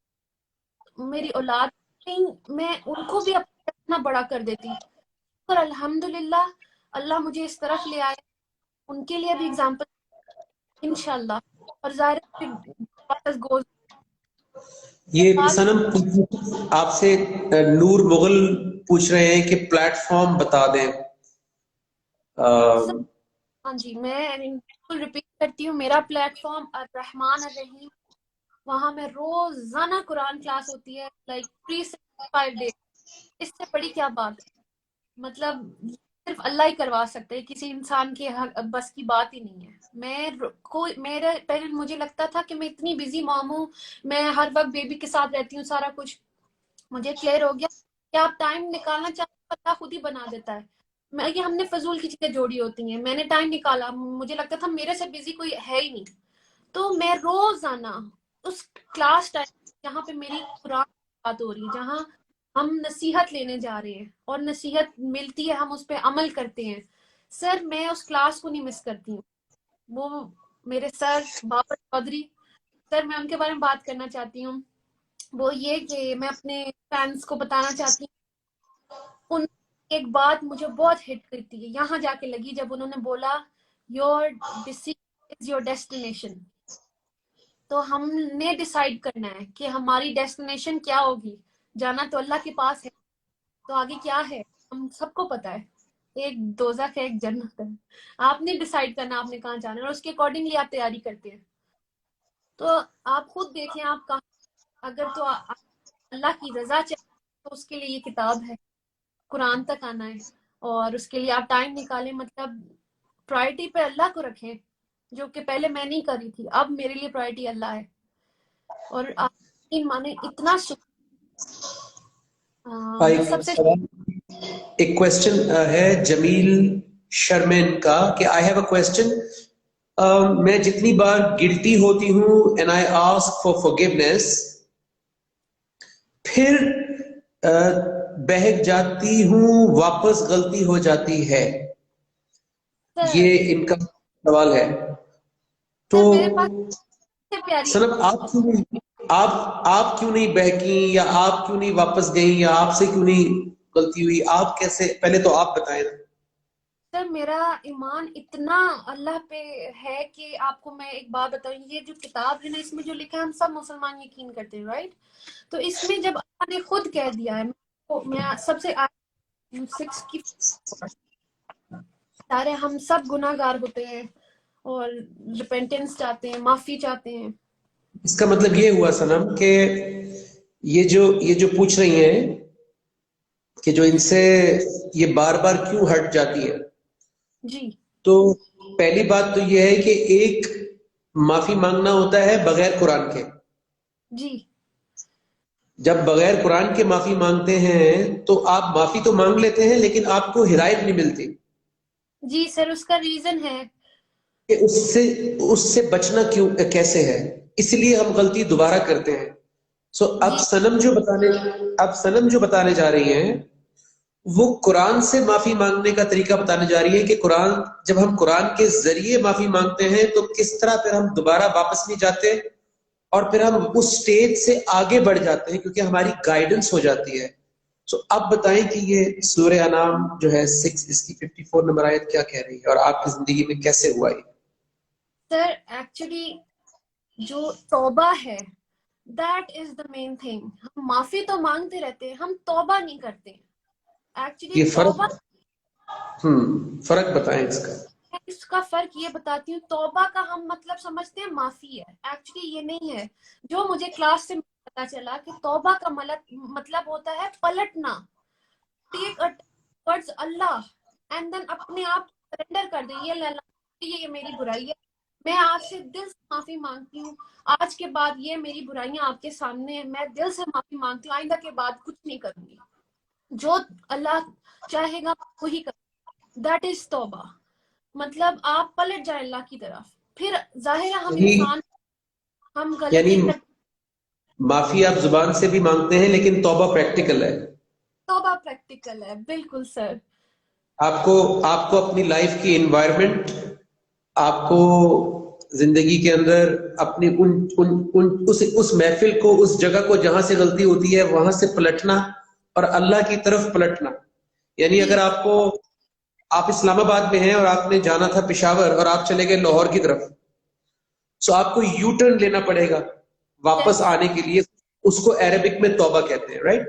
میری اولاد, میں ان کو بھی اپنا بڑا کر دیتی. اور الحمدللہ اللہ مجھے اس طرف لے آئے, ان کے لیے بھی اگزامپل انشاءاللہ. اور ظاہر یہ سنم آپ سے نور مغل پوچھ رہے ہیں کہ پلیٹ فارم بتا دیں. ہاں جی, میں بالکل ریپیٹ کرتی ہوں, میرا پلیٹ فارم الرحمن الرحیم, وہاں میں روزانہ قرآن کلاس ہوتی ہے, لائک 365 days. اس سے بڑی کیا بات ہے؟ مطلب صرف اللہ ہی کروا سکتا ہے, کسی انسان کے بس کی بات ہی نہیں ہے. پہلے مجھے لگتا تھا کہ میں اتنی بزی مام ہوں, میں ہر وقت بیبی کے ساتھ رہتی ہوں, سارا کچھ مجھے کلیئر ہو گیا کہ آپ ٹائم نکالنا چاہتے ہیں, اللہ خود ہی بنا دیتا ہے. یہ ہم نے فضول کی چیزیں جوڑی ہوتی ہیں. میں نے ٹائم نکالا, مجھے لگتا تھا میرے سے بزی کوئی ہے ہی نہیں. تو میں روزانہ اس کلاس ٹائم جہاں پہ میری قرآن بات ہو رہی ہے, جہاں ہم نصیحت لینے جا رہے ہیں اور نصیحت ملتی ہے, ہم اس پہ عمل کرتے ہیں, سر میں اس کلاس کو نہیں مس کرتی ہوں. وہ میرے سر بابر چودھری سر، میں ان کے بارے میں بات کرنا چاہتی ہوں. وہ یہ کہ میں اپنے فینس کو بتانا چاہتی ہوں، ان ایک بات مجھے بہت ہٹ کرتی ہے، یہاں جا کے لگی جب انہوں نے بولا your decision is your destination. تو ہم نے ڈیسائیڈ کرنا ہے کہ ہماری ڈیسٹینیشن کیا ہوگی. جانا تو اللہ کے پاس ہے، تو آگے کیا ہے ہم سب کو پتا ہے. ایک دوزخ ہے، ایک جنت ہے. آپ نے ڈیسائیڈ کرنا آپ نے کہاں جانا ہے، اور اس کے اکارڈنگلی آپ تیاری کرتے ہیں. تو آپ خود دیکھیں آپ کہاں. اگر تو اللہ کی رضا چاہیے تو اس کے لیے یہ کتاب ہے، قرآن تک آنا ہے. اور اس کے لیے آپ ٹائم نکالیں، مطلب پرائرٹی پہ اللہ کو رکھیں، جو کہ پہلے میں نہیں کری تھی. اب میرے لیے پرائرٹی اللہ ہے. اور آپ مانے اتنا میں سب سے ایک کوشچن ہے جمیل شرمین کا کہ آئی ہیو اے کوشچن. میں جتنی بار گلٹی ہوتی ہوں and I ask for forgiveness, پھر بہک جاتی ہوں، واپس غلطی ہو جاتی ہے. یہ ان کا سوال ہے. تو سر میرے پاس سے پیاری سنم آپ کیوں نہیں بہکی، یا آپ کیوں نہیں واپس گئی، یا آپ سے کیوں نہیں غلطی ہوئی؟ آپ کیسے، پہلے تو آپ بتائیں نا. سر میرا ایمان اتنا اللہ پہ ہے کہ آپ کو میں ایک بات بتاؤں، یہ جو کتاب ہے نا اس میں جو لکھا ہے ہم سب مسلمان یقین کرتے ہیں، رائٹ؟ تو اس میں جب اللہ نے خود کہہ دیا ہے، میں سب سے 6 کی سارے ہم سب گناہ گار ہوتے ہیں اور ریپینٹنس چاہتے ہیں، معافی چاہتے ہیں. اس کا مطلب یہ ہوا سنم کہ یہ جو پوچھ رہی ہیں کہ جو ان سے یہ بار بار کیوں ہٹ جاتی ہے، جی تو پہلی بات تو یہ ہے کہ ایک معافی مانگنا ہوتا ہے بغیر قرآن کے. جی جب بغیر قرآن کے معافی مانگتے ہیں تو آپ معافی تو مانگ لیتے ہیں لیکن آپ کو ہدایت نہیں ملتی جی سر، اس کا ریزن ہے کہ اس سے بچنا کیوں کیسے ہے. اس لیے ہم غلطی دوبارہ کرتے ہیں. اب جی سنم جو بتانے جا رہی ہیں وہ قرآن سے معافی مانگنے کا طریقہ بتانے جا رہی ہے کہ جب ہم قرآن کے ذریعے معافی مانگتے ہیں تو کس طرح پھر ہم دوبارہ واپس نہیں جاتے اور پھر ہم اس سٹیج سے آگے بڑھ جاتے ہیں کیونکہ ہماری گائیڈنس ہو جاتی ہے. اب بتائیں کہ یہ سورہ انعام جو ہے 6 اس کی 54 نمبر آیت کیا کہہ رہی ہے اور آپ کی زندگی میں کیسے ہوا یہ؟ سر ایکچولی جو توبہ ہے that is the main thing. ہم معافی تو مانگتے رہتے ہیں، ہم توبہ نہیں کرتے. ایکچولی یہ توبہ، فرق بتائیں اس کا. اس کا فرق یہ بتاتی ہوں. توبہ کا ہم مطلب سمجھتے ہیں معافی ہے، ایکچولی یہ نہیں ہے. جو مجھے کلاس سے پتا چلا کہ توبہ کا مطلب ہوتا ہے پلٹنا. ٹیک ورڈز اللہ اینڈ دین اپنے آپ سرنڈر کر دیں، یہ میری برائی ہے، میں آپ سے دل سے معافی مانگتی ہوں. آج کے بعد یہ میری برائیاں آپ کے سامنے ہیں، میں دل سے معافی مانگتی ہوں، آئندہ کے بعد کچھ نہیں کروں گی. جو اللہ چاہے گا وہی کروں. دیٹ از توبہ. مطلب آپ پلٹ جائیں اللہ کی طرف. پھر ظاہر ہے ہم انسان، ہم یعنی غلطی کرتے. معافی آپ زبان سے بھی مانگتے ہیں لیکن توبہ پریکٹیکل ہے. توبہ پریکٹیکل ہے، بالکل سر. آپ کو اپنی لائف کی انوائرمنٹ، آپ کو زندگی کے اندر اپنی اس محفل کو، اس جگہ کو جہاں سے غلطی ہوتی ہے وہاں سے پلٹنا اور اللہ کی طرف پلٹنا. یعنی جی اگر آپ اسلام آباد میں ہیں اور آپ نے جانا تھا پشاور اور آپ چلے گئے لاہور کی طرف، آپ کو یو ٹرن لینا پڑے گا واپس یس آنے کے لیے. اس کو عربک میں توبہ کہتے ہیں، رائٹ؟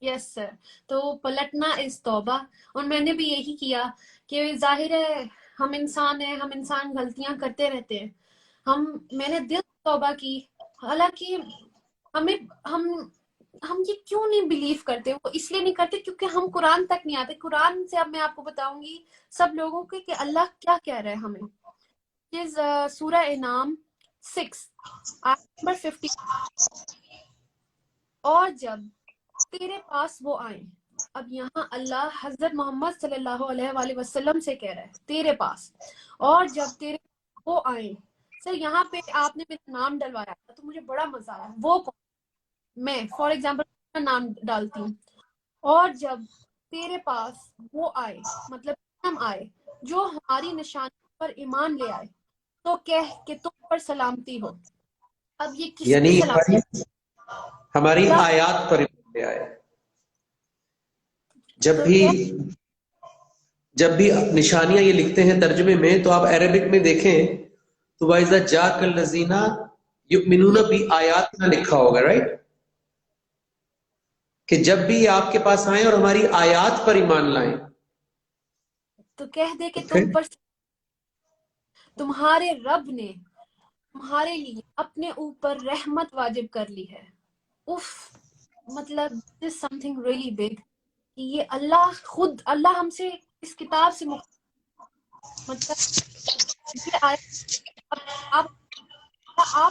یس سر. تو پلٹنا از توبہ. اور میں نے بھی یہی کیا کہ ظاہر ہے ہم انسان ہیں، ہم انسان غلطیاں کرتے رہتے ہیں. میں نے دل سے توبہ کی. حالانکہ ہم یہ کیوں نہیں بلیو کرتے؟ وہ اس لیے نہیں کرتے کیونکہ ہم قرآن تک نہیں آتے. قرآن سے اب میں آپ کو بتاؤں گی سب لوگوں کے کہ اللہ کیا کہہ رہے ہیں ہمیں. سورہ انعام 6 آیت نمبر 50. اور جب تیرے پاس وہ آئیں. اب یہاں اللہ حضرت محمد صلی اللہ علیہ وآلہ وسلم سے کہہ رہا ہے تیرے پاس. اور جب تیرے وہ آئیں. سر یہاں پہ آپ نے میرا نام ڈلوایا تھا تو مجھے بڑا مزہ آیا. وہ کون؟ میں فار ایگزامپل نام ڈالتی ہوں. اور جب تیرے پاس وہ آئے، مطلب ہم آئے جو ہماری نشانی پر ایمان لے آئے تو کہہ کہ تم پر سلامتی ہو. اب یہ کس یعنی کی سلامتی؟ ہماری اللہ آیات پر ایمان لے آئے. تو کہہ جب بھی نشانیاں یہ لکھتے ہیں ترجمے میں تو آپ عربک میں دیکھیں تو وَإِذَا جَاءَكَ الَّذِينَ يُؤْمِنُونَ بِآيَاتِنَا لکھا ہوگا، رائٹ؟ کہ جب بھی آپ کے پاس آئیں اور ہماری آیات پر ایمان لائیں تو کہہ دے کہ تو تم پھر پر تمہارے رب نے تمہارے لیے اپنے اوپر رحمت واجب کر لی ہے. اف، مطلب this is something really big کہ یہ اللہ ہم سے اس کتاب سے مطلب یہ آیا آپ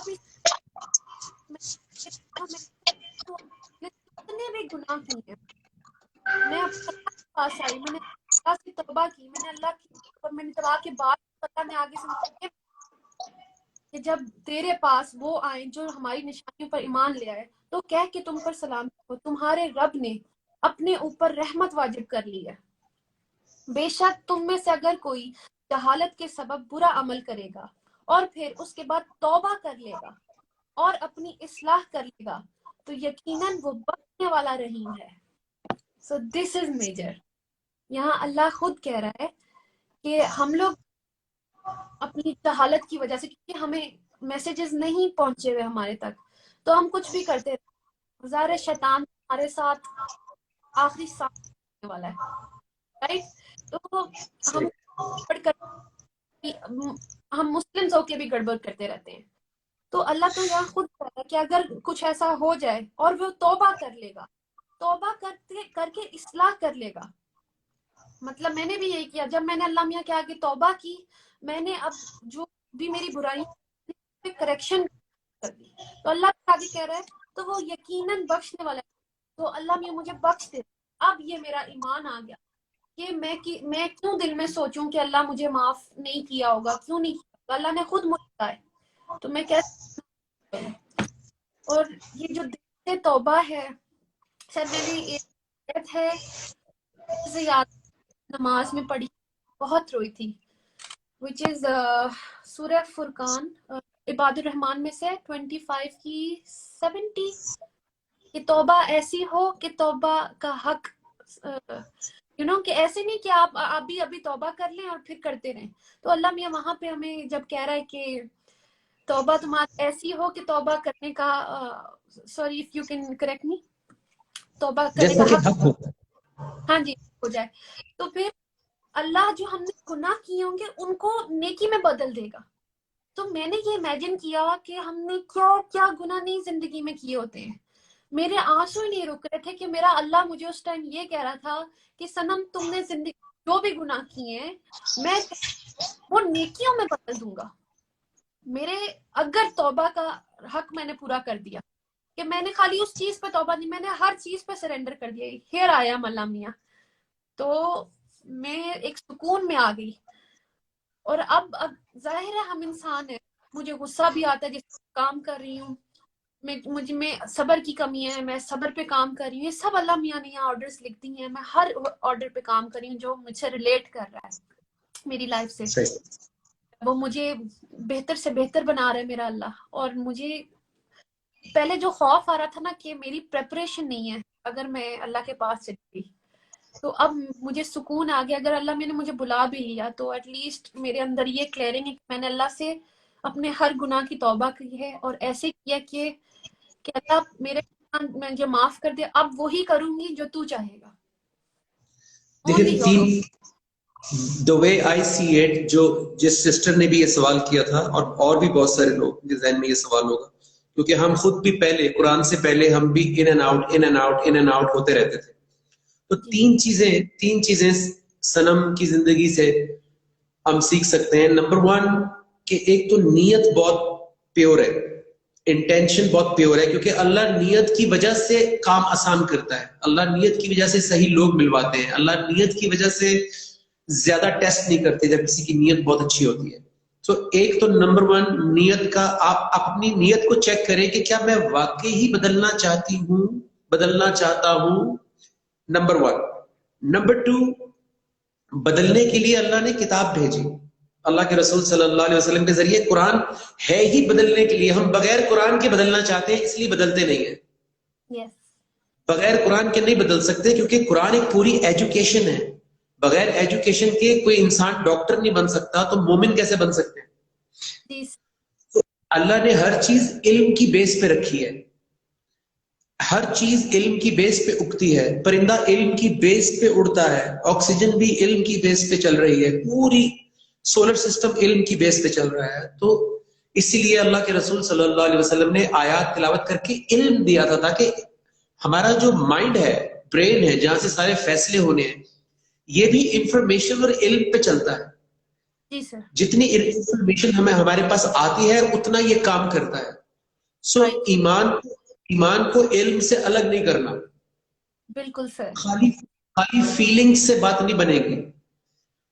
اس کتنے بھی گناہ کیے. میں اپنے اللہ کے پاس آئی، میں نے اللہ سے توبہ کی، میں نے اللہ کی اور میں نے توبہ کے بعد پتہ میں آگے سے کہ جب تیرے پاس وہ آئیں جو ہماری نشانیوں پر ایمان لے آئے تو کہہ کہ تم پر سلامتی ہو، تمہارے رب نے اپنے اوپر رحمت واجب کر لی ہے. بے شک تم میں سے اگر کوئی جہالت کے سبب برا عمل کرے گا اور پھر اس کے بعد توبہ کر لے گا اور اپنی اصلاح کر لے گا تو یقیناً وہ بخشنے والا رحیم ہے. So this is major. یہاں اللہ خود کہہ رہا ہے کہ ہم لوگ اپنی جہالت کی وجہ سے، کیونکہ ہمیں میسیجز نہیں پہنچے ہوئے ہمارے تک، تو ہم کچھ بھی کرتے رہتے. ظاہر شیطان ہمارے ساتھ آخری سانس لینے والا ہے، رائٹ؟ تو ہم ہم مسلمز ہو کے بھی گڑبڑ کرتے رہتے ہیں. تو اللہ تو یہاں خود کہہ رہا ہے کہ اگر کچھ ایسا ہو جائے اور وہ توبہ کر لے گا، توبہ کر کے اصلاح کر لے گا. مطلب میں نے بھی یہی کیا، جب میں نے اللہ میاں کے آگے توبہ کی، میں نے اب جو بھی میری برائی کریکشن کر دی، تو اللہ کے آگے کہہ رہا ہے تو وہ یقیناً بخشنے والا ہے. تو اللہ میاں مجھے بخش دے. اب یہ میرا ایمان آ گیا کہ میں کیوں دل میں سوچوں کہ اللہ مجھے معاف نہیں کیا ہوگا، کیوں نہیں کیا ہوگا. اللہ نے خود مجھے کہا ہے تو میں کیسے. اور یہ جو دل سے توبہ ہے، شاید میں نے ایک ہے سے یاد نماز میں پڑھی، بہت روئی تھی، which is سورہ فرقان، عباد الرحمن میں سے 25 کی 70 کہ توبہ ایسی ہو کہ توبہ کا حق کہ ایسے نہیں کہ آپ ابھی توبہ کر لیں اور پھر کرتے رہیں. تو اللہ میاں وہاں پہ ہمیں جب کہہ رہا ہے کہ توبہ تمہاری ایسی ہو کہ توبہ کرنے کا sorry if you can correct me, توبہ کرنے جیسا کا کہ حق حق ہوتا ہے. ہاں جی ہو جائے، تو پھر اللہ جو ہم نے گناہ کیے ہوں گے ان کو نیکی میں بدل دے گا. تو میں نے یہ امیجن کیا کہ ہم نے کیا گناہ نہیں زندگی میں کیے ہوتے ہیں. میرے آنسو ہی نہیں رک رہے تھے کہ میرا اللہ مجھے اس ٹائم یہ کہہ رہا تھا کہ صنم تم نے زندگی جو بھی گناہ کیے ہیں میں وہ نیکیوں میں بدل دوں گا. میرے اگر توبہ کا حق میں نے پورا کر دیا کہ میں نے خالی اس چیز پہ توبہ نہیں، میں نے ہر چیز پہ سرنڈر کر دیا. ہیر آیا ملا میاں، تو میں ایک سکون میں آ گئی. اور اب ظاہر ہے ہم انسان ہیں، مجھے غصہ بھی آتا ہے جس کام کر رہی ہوں، میں صبر کی کمی ہے، میں صبر پہ کام کر رہی ہوں. یہ سب اللہ میاں نے یہاں آرڈرز لکھ دی ہیں، میں ہر آرڈر پہ کام کر رہی ہوں جو مجھ سے ریلیٹ کر رہا ہے میری لائف سے. صحیح. وہ مجھے بہتر سے بہتر بنا رہا ہے میرا اللہ. اور مجھے پہلے جو خوف آ رہا تھا نا کہ میری پریپریشن نہیں ہے اگر میں اللہ کے پاس چلی گئی، تو اب مجھے سکون آ گیا. اگر اللہ میں نے مجھے بلا بھی لیا تو ایٹ لیسٹ میرے اندر یہ کلیئرنگ ہے کہ میں نے اللہ سے اپنے ہر گناہ کی توبہ کی ہے اور ایسے کیا کہ اللہ میرے مجھے معاف کر دے. اب وہی کروں گی جو تو چاہے گا. دیکھیں the way I see it، جو جس سسٹر نے بھی یہ سوال کیا تھا اور بھی بہت سارے لوگ کے ذہن میں یہ سوال ہوگا، کیونکہ ہم خود بھی پہلے قرآن سے پہلے ہم بھی ان اینڈ آؤٹ ہوتے رہتے تھے. تو تین چیزیں صنم کی زندگی سے ہم سیکھ سکتے ہیں. نمبر 1 کہ ایک تو نیت بہت پیور ہے، انٹینشن بہت پیور ہے، کیونکہ اللہ نیت کی وجہ سے کام آسان کرتا ہے. اللہ نیت کی وجہ سے صحیح لوگ ملواتے ہیں. اللہ نیت کی وجہ سے زیادہ ٹیسٹ نہیں کرتے جب کسی کی نیت بہت اچھی ہوتی ہے. تو ایک تو نمبر 1 نیت کا، آپ اپنی نیت کو چیک کریں کہ کیا میں واقعی ہی بدلنا چاہتا ہوں. نمبر 1. نمبر 2، بدلنے کے لیے اللہ نے کتاب بھیجی. اللہ کے رسول صلی اللہ علیہ وسلم کے ذریعے. قرآن ہے ہی بدلنے کے لیے. ہم بغیر قرآن کے بدلنا چاہتے ہیں، اس لیے بدلتے نہیں ہیں. Yes. بغیر قرآن کے نہیں بدل سکتے، کیونکہ قرآن ایک پوری ایجوکیشن ہے. بغیر ایجوکیشن کے کوئی انسان ڈاکٹر نہیں بن سکتا، تو مومن کیسے بن سکتے ہیں؟ Yes. تو اللہ نے ہر چیز علم کی بیس پہ رکھی ہے. ہر چیز علم کی بیس پہ اگتی ہے. پرندہ علم کی بیس پہ اڑتا ہے. آکسیجن بھی علم کی بیس پہ چل رہی ہے. پوری سولر سسٹم علم کی بیس پہ چل رہا ہے. تو اسی لیے اللہ کے رسول صلی اللہ علیہ وسلم نے آیات تلاوت کر کے علم دیا تھا، تاکہ ہمارا جو مائنڈ ہے، برین ہے، جہاں سے سارے فیصلے ہونے ہیں، یہ بھی انفارمیشن اور علم پہ چلتا ہے. جی سر. جتنی انفارمیشن ہمارے پاس آتی ہے اتنا یہ کام کرتا ہے. سو Right. ایمان کو علم سے الگ نہیں کرنا. بالکل سر. خالی فیلنگز سے بات نہیں بنے گی.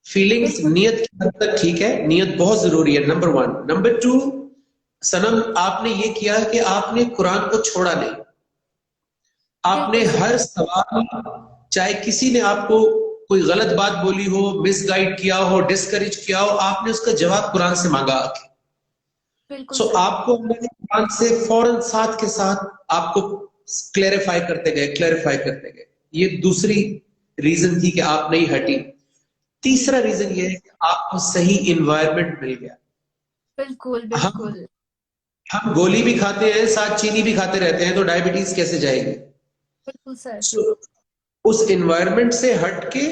فیلنگز بالکل. نیت کی حد تک ٹھیک ہے، نیت بہت ضروری ہے، نمبر 1. نمبر 2، سنم آپ نے یہ کیا کہ آپ نے قرآن کو چھوڑا نہیں. آپ نے بالکل سر. ہر سوال، چاہے کسی نے آپ کو کوئی غلط بات بولی ہو، مس گائیڈ کیا ہو، ڈسکریج کیا ہو، آپ نے اس کا جواب قرآن سے مانگا. بالکل سو سر. آپ کو اللہ کے قرآن سے فوراً ساتھ کے ساتھ آپ کو کلیریفائی کرتے گئے. یہ دوسری ریزن تھی کہ آپ نہیں ہٹی. تیسرا ریزن یہ ہے کہ آپ کو صحیح انوائرمنٹ مل گیا. بالکل ہم بالکل. ہم گولی بھی کھاتے ہیں، ساتھ چینی بھی کھاتے رہتے ہیں، تو ڈائبٹیز کیسے جائے گی؟ بالکل سر. سو اس انوائرمنٹ سے ہٹ کے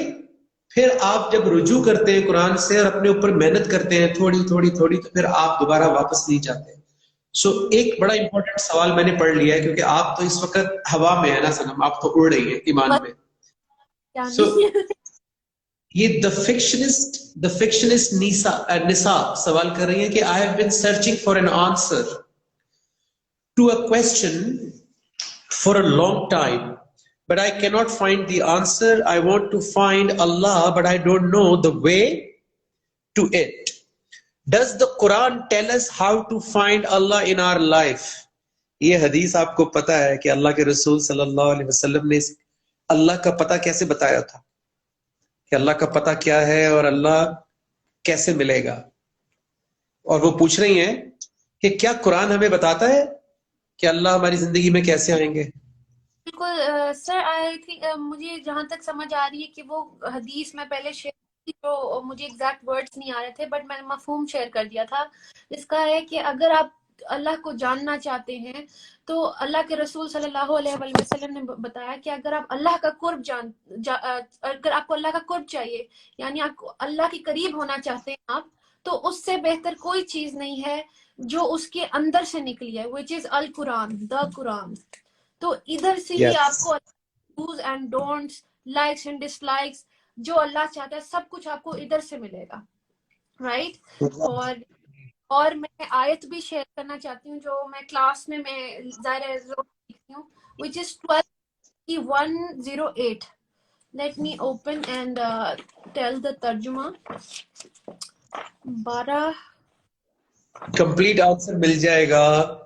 پھر آپ جب رجوع کرتے ہیں قرآن سے اور اپنے اوپر محنت کرتے ہیں تھوڑی تھوڑی تھوڑی، تو پھر آپ دوبارہ واپس نہیں جاتے. سو ایک بڑا امپورٹنٹ سوال میں نے پڑھ لیا ہے، کیونکہ آپ تو اس وقت ہوا میں ہے نا سنم، آپ تو اڑ رہی ہیں ایمان بس میں. کیا سو نہیں. یہ دا فکشنسٹ نساء سوال کر رہی ہیں کہ I have been searching for an answer to a question for a long time, but I cannot find the answer. I want to find Allah, but I don't know the way to it. Does the Quran tell us how to find Allah in our life? یہ حدیث آپ کو پتا ہے کہ اللہ کے رسول صلی اللہ علیہ وسلم نے اللہ کا پتہ کیسے بتایا تھا، کہ اللہ کا پتہ کیا ہے اور اللہ کیسے ملے گا. اور وہ پوچھ رہی ہیں کہ کیا قرآن ہمیں بتاتا ہے کہ اللہ ہماری زندگی میں کیسے آئیں گے؟ بالکل سر. آئی تھنک مجھے جہاں تک سمجھ آ رہی ہے کہ وہ حدیث میں پہلے شیئر کی، جو مجھے ایگزیکٹ ورڈز نہیں آ رہے تھے، بٹ میں نے مفہوم شیئر کر دیا تھا. اس کا ہے کہ اگر آپ اللہ کو جاننا چاہتے ہیں تو اللہ کے رسول صلی اللہ علیہ وآلہ وسلم نے بتایا کہ اگر آپ اللہ کا قرب اگر آپ کو اللہ کا قرب چاہیے، یعنی آپ کو اللہ کے قریب ہونا چاہتے ہیں آپ، تو اس سے بہتر کوئی چیز نہیں ہے جو اس کے اندر سے نکلی ہے، which is القرآن، دا قرآن. تو ادھر سے ہی آپ کو dos and don'ts, likes and dislikes, جو اللہ چاہتا ہے سب کچھ آپ کو ادھر سے ملے گا. رائٹ. اور میں آیت بھی شیئر کرنا چاہتی ہوں جو میں کلاس میں ظاہر سیکھتی ہوں، which is 12:108. Let me open and tell the ترجمہ. 12 کمپلیٹ آنسر مل جائے گا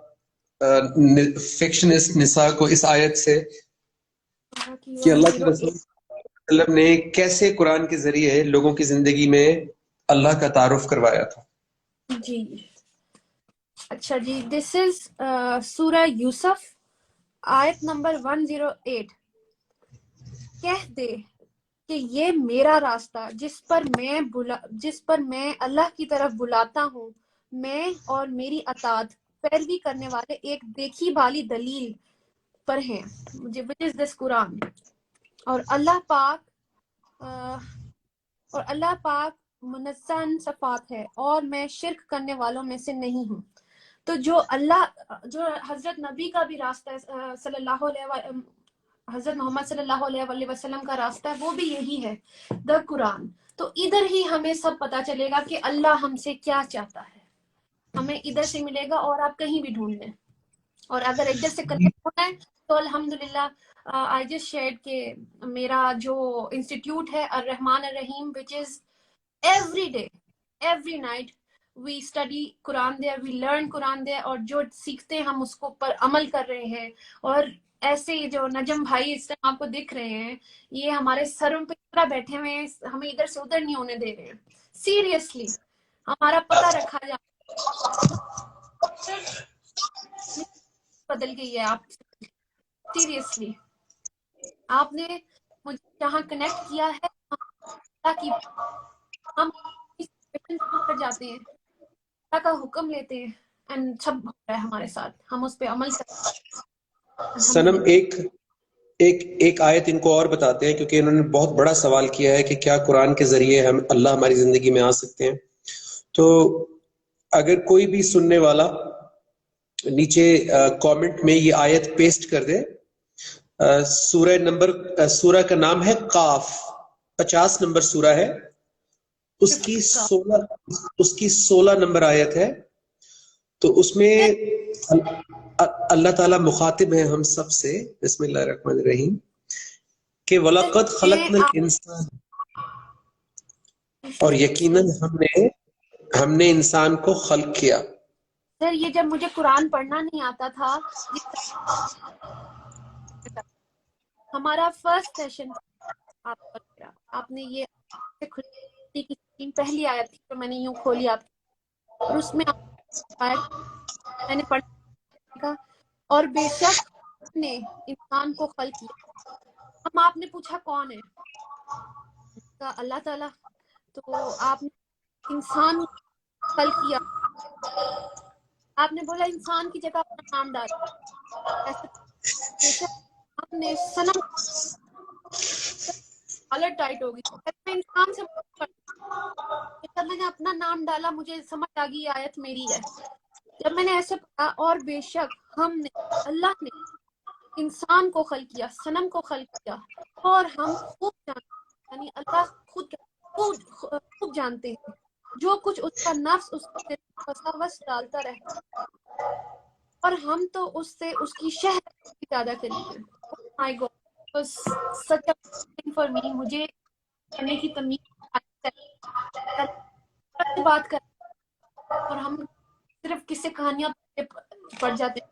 فکشنسٹ نساء کو اس آیت سے کہ اللہ کے رسول 108. صلی اللہ علیہ وسلم نے کیسے قرآن کے ذریعے لوگوں کی زندگی میں اللہ کا تعارف کروایا تھا. جی اچھا جی. دس از سورہ یوسف، آیت نمبر 108. کہہ دے کہ یہ میرا راستہ جس پر میں اللہ کی طرف بلاتا ہوں، میں اور میری اطاعت پیروی کرنے والے ایک دیکھی بھالی دلیل پر ہیں، which is this قرآن. اور اللہ پاک منزہ صفات ہے اور میں شرک کرنے والوں میں سے نہیں ہوں. تو جو حضرت نبی کا بھی راستہ ہے، حضرت محمد صلی اللہ علیہ وآلہ وسلم کا راستہ ہے، وہ بھی یہی ہے، دا قرآن. تو ادھر ہی ہمیں سب پتا چلے گا کہ اللہ ہم سے کیا چاہتا ہے، ہمیں ادھر سے ملے گا. اور آپ کہیں بھی ڈھونڈ لیں، اور اگر ادھر سے کنیکٹ ہونا ہے تو الحمدللہ آئی جسٹ شیئرڈ کہ میرا جو انسٹیٹیوٹ ہے الرحمن الرحیم، which is every day, every night we study Quran there, we learn Quran there. اور جو سیکھتے ہیں ہم اس کو پر عمل کر رہے ہیں. اور ایسے جو نجم بھائی اس ٹائم آپ کو دکھ رہے ہیں، یہ ہمارے سروں پہ طرح بیٹھے ہوئے ہیں، ہمیں ادھر سے ادھر نہیں ہونے دے رہے ہیں. سیریسلی ہمارا پتہ رکھا جائے. بدل گئی ہے آپ سیریسلی. آپ نے مجھے جہاں کنیکٹ کیا ہے اللہ کی ہم پر جاتے ہیں, اللہ کا حکم لیتے ہیں اینڈ سب ہو رہا ہے ہمارے ساتھ, ہم اس پہ عمل کرتے ہیں. سنم ایک آیت ان کو اور بتاتے ہیں, کیونکہ انہوں نے بہت بڑا سوال کیا ہے کہ کیا قرآن کے ذریعے ہم اللہ ہماری زندگی میں آ سکتے ہیں. تو اگر کوئی بھی سننے والا نیچے کامنٹ میں یہ آیت پیسٹ کر دے. سورہ کا نام ہے قاف, 50 نمبر سورہ ہے, اس کی 16 نمبر آیت ہے. تو اس میں اللہ تعالیٰ مخاطب ہے ہم سب سے, بسم اللہ الرحمن الرحیم, کہ وَلَقَدْ خَلَقْنَا الْإِنسَانَ, اور یقیناً ہم نے انسان کو خلق کیا. سر یہ جب مجھے قرآن پڑھنا نہیں آتا تھا, ہمارا فرسٹ سیشن آپ نے یہ پہلی آیت تھی تو میں نے یوں کھولی آپ اور اس میں میں نے پڑھا اور بے شک نے انسان کو خلق کیا. ہم آپ نے پوچھا کون ہے, اللہ تعالیٰ. تو آپ نے انسان خلق کیا, آپ نے بولا انسان کی جگہ اپنا نام ڈالا. بے شک ہم نے صنم حالت ٹائٹ ہو گئی. میں انسان سے جب میں نے اپنا نام ڈالا مجھے سمجھ آ گئی آیت میری ہے. جب میں نے ایسے پڑھا اور بے شک ہم نے اللہ نے انسان کو خلق کیا, صنم کو خلق کیا, اور ہم خوب جانتے ہیں, یعنی اللہ خوب جانتے ہیں جو کچھ اس کا نفس اس کے وسوس ڈالتا رہتا ہے, اور ہم تو اس سے اس کی شہد زیادہ قریب ہیں. My God, such a for me. مجھے کرنے کی تمیز بات کر اور ہم صرف کس سے کہانیاں پڑھ جاتے ہیں.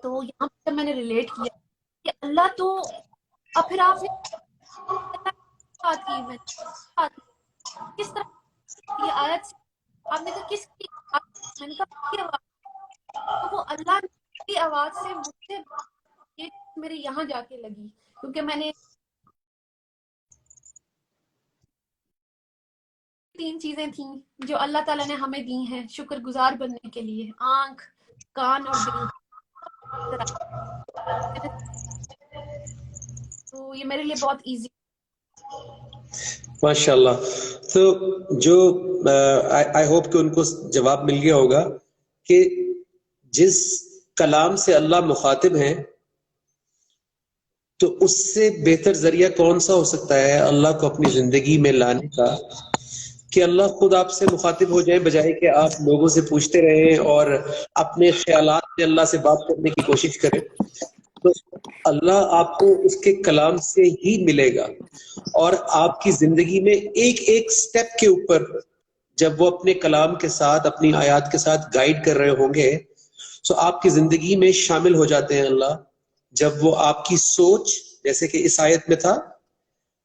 تو یہاں پہ میں نے ریلیٹ کیا کہ اللہ تو, اب پھر آپ نے بات کی, میں کس طرح یہ آیت سے آپ نے کہا کس کی, میں نے کہا آواز, تو وہ اللہ کی آواز سے مجھے یہ میرے یہاں جا کے لگی, کیونکہ میں نے 3 چیزیں تھیں جو اللہ تعالیٰ نے ہمیں دی ہیں شکر گزار بننے کے لیے, آنکھ, کان اور دل. تو یہ میرے لیے بہت ایزی. ماشاء اللہ. تو جو آئی ہوپ کہ ان کو جواب مل گیا ہوگا کہ جس کلام سے اللہ مخاطب ہیں تو اس سے بہتر ذریعہ کون سا ہو سکتا ہے اللہ کو اپنی زندگی میں لانے کا, کہ اللہ خود آپ سے مخاطب ہو جائے, بجائے کہ آپ لوگوں سے پوچھتے رہیں اور اپنے خیالات سے اللہ سے بات کرنے کی کوشش کریں. تو اللہ آپ کو اس کے کلام سے ہی ملے گا, اور آپ کی زندگی میں ایک ایک سٹیپ کے اوپر جب وہ اپنے کلام کے ساتھ اپنی آیات کے ساتھ گائیڈ کر رہے ہوں گے تو آپ کی زندگی میں شامل ہو جاتے ہیں اللہ. جب وہ آپ کی سوچ, جیسے کہ اس آیت میں تھا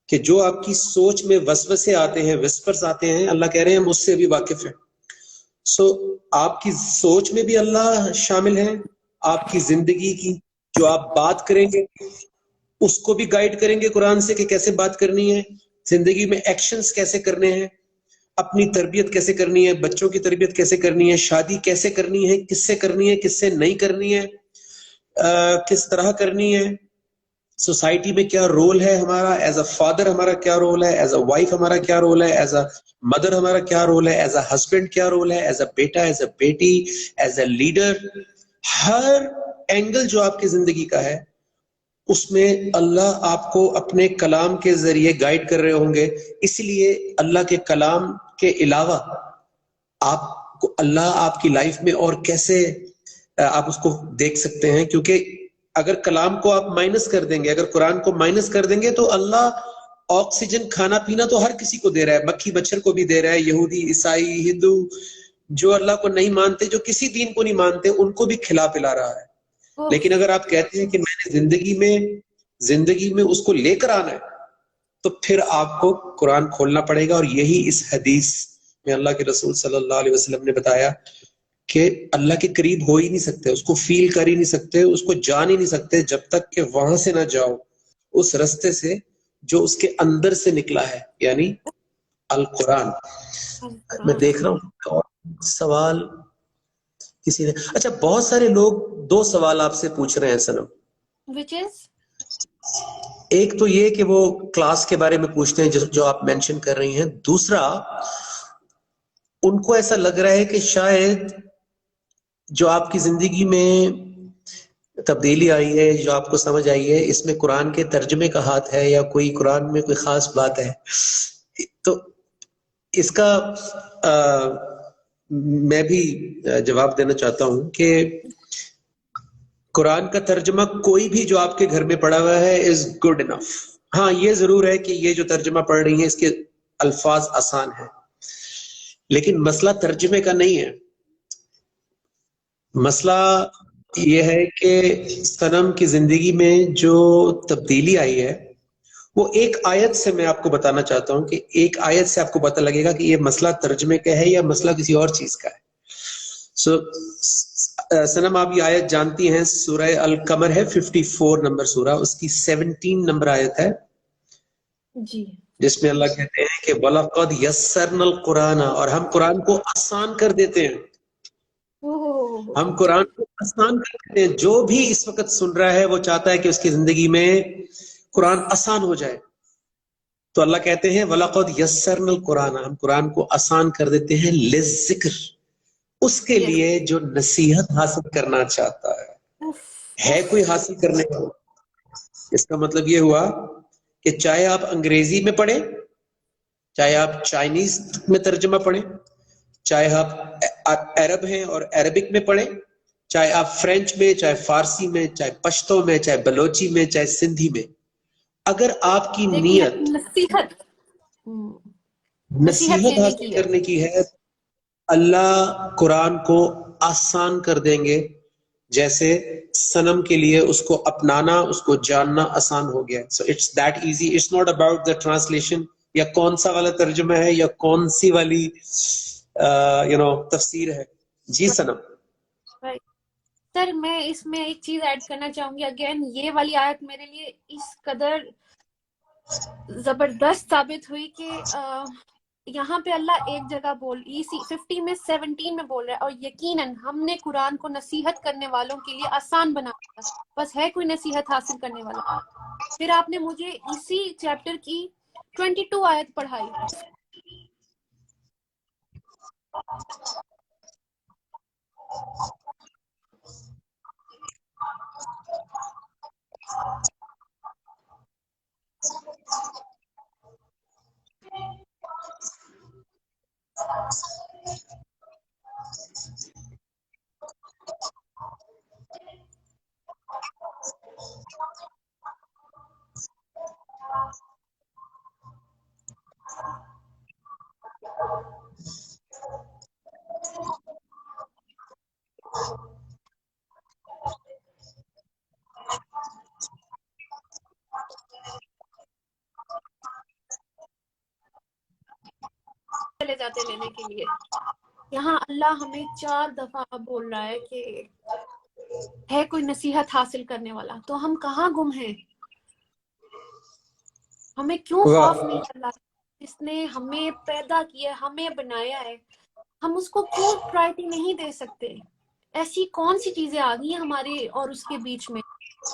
کہ جو آپ کی سوچ میں وسوسے آتے ہیں, وسپرز آتے ہیں, اللہ کہہ رہے ہیں ہم اس سے بھی واقف ہیں. سو آپ کی سوچ میں بھی اللہ شامل ہے, آپ کی زندگی کی جو آپ بات کریں گے اس کو بھی گائیڈ کریں گے قرآن سے کہ کیسے بات کرنی ہے, زندگی میں ایکشنز کیسے کرنے ہیں, اپنی تربیت کیسے کرنی ہے, بچوں کی تربیت کیسے کرنی ہے, شادی کیسے کرنی ہے, کس سے کرنی ہے, کس سے نہیں کرنی ہے, کس طرح کرنی ہے, سوسائٹی میں کیا رول ہے ہمارا, ایز اے فادر ہمارا کیا رول ہے, ایز اے وائف ہمارا کیا رول ہے, ایز اے مدر ہمارا کیا رول ہے, ایز اے ہسبینڈ کیا رول ہے, ایز اے بیٹا, ایز اے بیٹی, ایز اے لیڈر. ہر اینگل جو آپ کی زندگی کا ہے اس میں اللہ آپ کو اپنے کلام کے ذریعے گائیڈ کر رہے ہوں گے. اس لیے اللہ کے کلام کے علاوہ آپ کو اللہ آپ کی لائف میں اور کیسے آپ اس کو دیکھ سکتے ہیں, کیونکہ اگر کلام کو آپ مائنس کر دیں گے, اگر قرآن کو مائنس کر دیں گے تو اللہ آکسیجن, کھانا پینا تو ہر کسی کو دے رہا ہے, مکھی مچھر کو بھی دے رہا ہے, یہودی, عیسائی, ہندو, جو اللہ کو نہیں مانتے, جو کسی دین کو نہیں مانتے, ان کو بھی کھلا پلا رہا ہے. لیکن اگر آپ کہتے ہیں کہ میں نے زندگی میں اس کو لے کر آنا ہے تو پھر آپ کو قرآن کھولنا پڑے گا, اور یہی اس حدیث میں اللہ کے رسول صلی اللہ علیہ وسلم نے بتایا کہ اللہ کے قریب ہو ہی نہیں سکتے، اس کو فیل کر ہی نہیں سکتے، اس کو جان ہی نہیں سکتے جب تک کہ وہاں سے نہ جاؤ، اس رستے سے جو اس کے اندر سے نکلا ہے، یعنی القرآن۔ میں دیکھ رہا ہوں اور سوال کسی نے، اچھا بہت سارے لوگ 2 سوال آپ سے پوچھ رہے ہیں سنم۔ which is ایک تو یہ کہ وہ کلاس کے بارے میں پوچھتے ہیں جو آپ مینشن کر رہی ہیں، دوسرا ان کو ایسا لگ رہا ہے کہ شاید جو آپ کی زندگی میں تبدیلی آئی ہے، جو آپ کو سمجھ آئی ہے، اس میں قرآن کے ترجمے کا ہاتھ ہے یا کوئی قرآن میں کوئی خاص بات ہے۔ تو اس کا میں بھی جواب دینا چاہتا ہوں کہ قرآن کا ترجمہ کوئی بھی جو آپ کے گھر میں پڑا ہوا ہے از گڈ انف۔ ہاں یہ ضرور ہے کہ یہ جو ترجمہ پڑھ رہی ہیں اس کے الفاظ آسان ہیں، لیکن مسئلہ ترجمے کا نہیں ہے، مسئلہ یہ ہے کہ صنم کی زندگی میں جو تبدیلی آئی ہے وہ ایک آیت سے، میں آپ کو بتانا چاہتا ہوں کہ ایک آیت سے آپ کو پتہ لگے گا کہ یہ مسئلہ ترجمے کا ہے یا مسئلہ کسی اور چیز کا ہے۔ صنم آپ یہ آیت جانتی ہیں، سورہ القمر ہے 54 نمبر سورہ، اس کی 17 نمبر آیت ہے جی، جس میں اللہ کہتے ہیں کہ وَلَقَدْ يَسَّرْنَا الْقُرْآنَ، اور ہم قرآن کو آسان کر دیتے ہیں، ہم قرآن کو آسان کر دیتے ہیں۔ جو بھی اس وقت سن رہا ہے وہ چاہتا ہے کہ اس کی زندگی میں قرآن آسان ہو جائے، تو اللہ کہتے ہیں وَلَقَدْ يَسَّرْنَا الْقُرْآنَ، ہم قرآن کو آسان کر دیتے ہیں لِلذِّکْر، اس کے لیے جو نصیحت حاصل کرنا چاہتا ہے کوئی حاصل کرنے کا۔ اس کا مطلب یہ ہوا کہ چاہے آپ انگریزی میں پڑھیں، چاہے آپ چائنیز میں ترجمہ پڑھیں، چاہے آپ عرب ہیں اور عربک میں پڑھیں، چاہے آپ فرینچ میں، چاہے فارسی میں، چاہے پشتو میں، چاہے بلوچی میں، چاہے سندھی میں، اگر آپ کی نیت نصیحت حاصل کرنے کی ہے، اللہ قرآن کو آسان کر دیں گے، جیسے صنم کے لیے اس کو اپنانا، اس کو جاننا آسان ہو گیا۔ So it's that easy. It's not about the translation یا کون سا والا ترجمہ ہے یا کون سی والی تفسیر ہے۔ جی صنم۔ سر میں اس میں ایک چیز ایڈ کرنا چاہوں گی، اگین یہ والی آیت میرے لیے اس قدر زبردست ثابت ہوئی کہ یہاں پہ اللہ ایک جگہ اسی 50 میں 17 میں بول رہا ہے، اور یقیناً ہم نے قرآن کو نصیحت کرنے والوں کے لیے آسان بنا دیا، بس ہے کوئی نصیحت حاصل کرنے والا۔ پھر آپ نے مجھے اسی چیپٹر کی 22 آیت پڑھائی، چلے جاتے لینے کے لیے۔ یہاں اللہ ہمیں 4 دفعہ بول رہا ہے کہ ہے کوئی نصیحت حاصل کرنے والا، تو ہم کہاں گم ہیں؟ ہمیں کیوں خوف نہیں چلا؟ جس نے ہمیں پیدا کیا، ہمیں بنایا ہے، ہم اس کو کیوں پرائرٹی نہیں دے سکتے؟ ایسی کون سی چیزیں آ گئی ہیں ہمارے اور اس کے بیچ میں،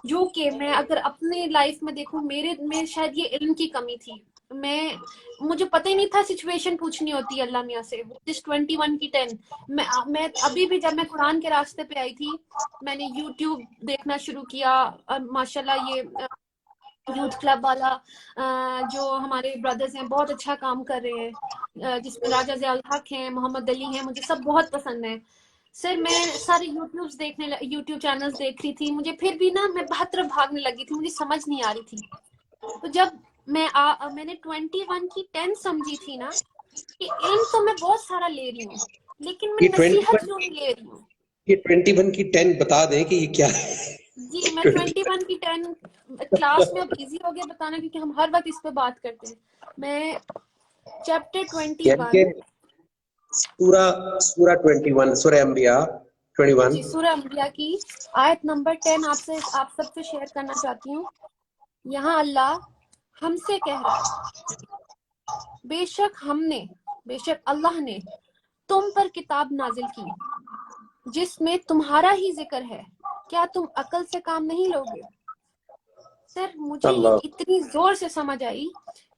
جو کہ میں اگر اپنے لائف میں دیکھوں، میرے میں شاید یہ علم کی کمی تھی، مجھے پتہ ہی نہیں تھا سچویشن پوچھنی ہوتی ہے اللہ میاں سے۔ جس 21 کی 10 میں ابھی بھی، جب میں قرآن کے راستے پہ آئی تھی، میں نے یوٹیوب دیکھنا شروع کیا، ماشاءاللہ یہ یوتھ کلب والا جو ہمارے بردرز ہیں بہت اچھا کام کر رہے ہیں، جس میں راجہ ضیاء الحق ہیں، محمد علی ہیں، مجھے سب بہت پسند ہیں۔ سر میں سارے یوٹیوب چینلز دیکھ رہی تھی، مجھے پھر بھی نا میں بہت طرف بھاگنے لگی تھی، مجھے سمجھ نہیں آ رہی تھی۔ تو جب میں نے 21 کی 10 سمجھی تھی نا، کہ علم تو میں بہت سارا لے رہی ہوں، لیکن میں نصیحت کیوں نہیں لے رہی ہوں؟ یہ 21 کی 10 بتا دیں کہ یہ کیا ہے؟ جی میں 21 کی 10 کلاس میں اب ایزی ہو گیا بتانا، کیونکہ ہم ہر وقت اس پہ بات کرتے ہیں۔ میں چیپٹر 21 سورہ 21 سورہ انبیاء 21. جی سورہ انبیاء کی آیت نمبر 10 آپ سب سے شیئر کرنا چاہتی ہوں. یہاں اللہ ہم سے کہہ رہا ہے بے شک اللہ نے تم پر کتاب نازل کی جس میں تمہارا ہی ذکر ہے, کیا تم عقل سے کام نہیں لوگے؟ سر مجھے یہ اللہ اتنی زور سے سمجھ آئی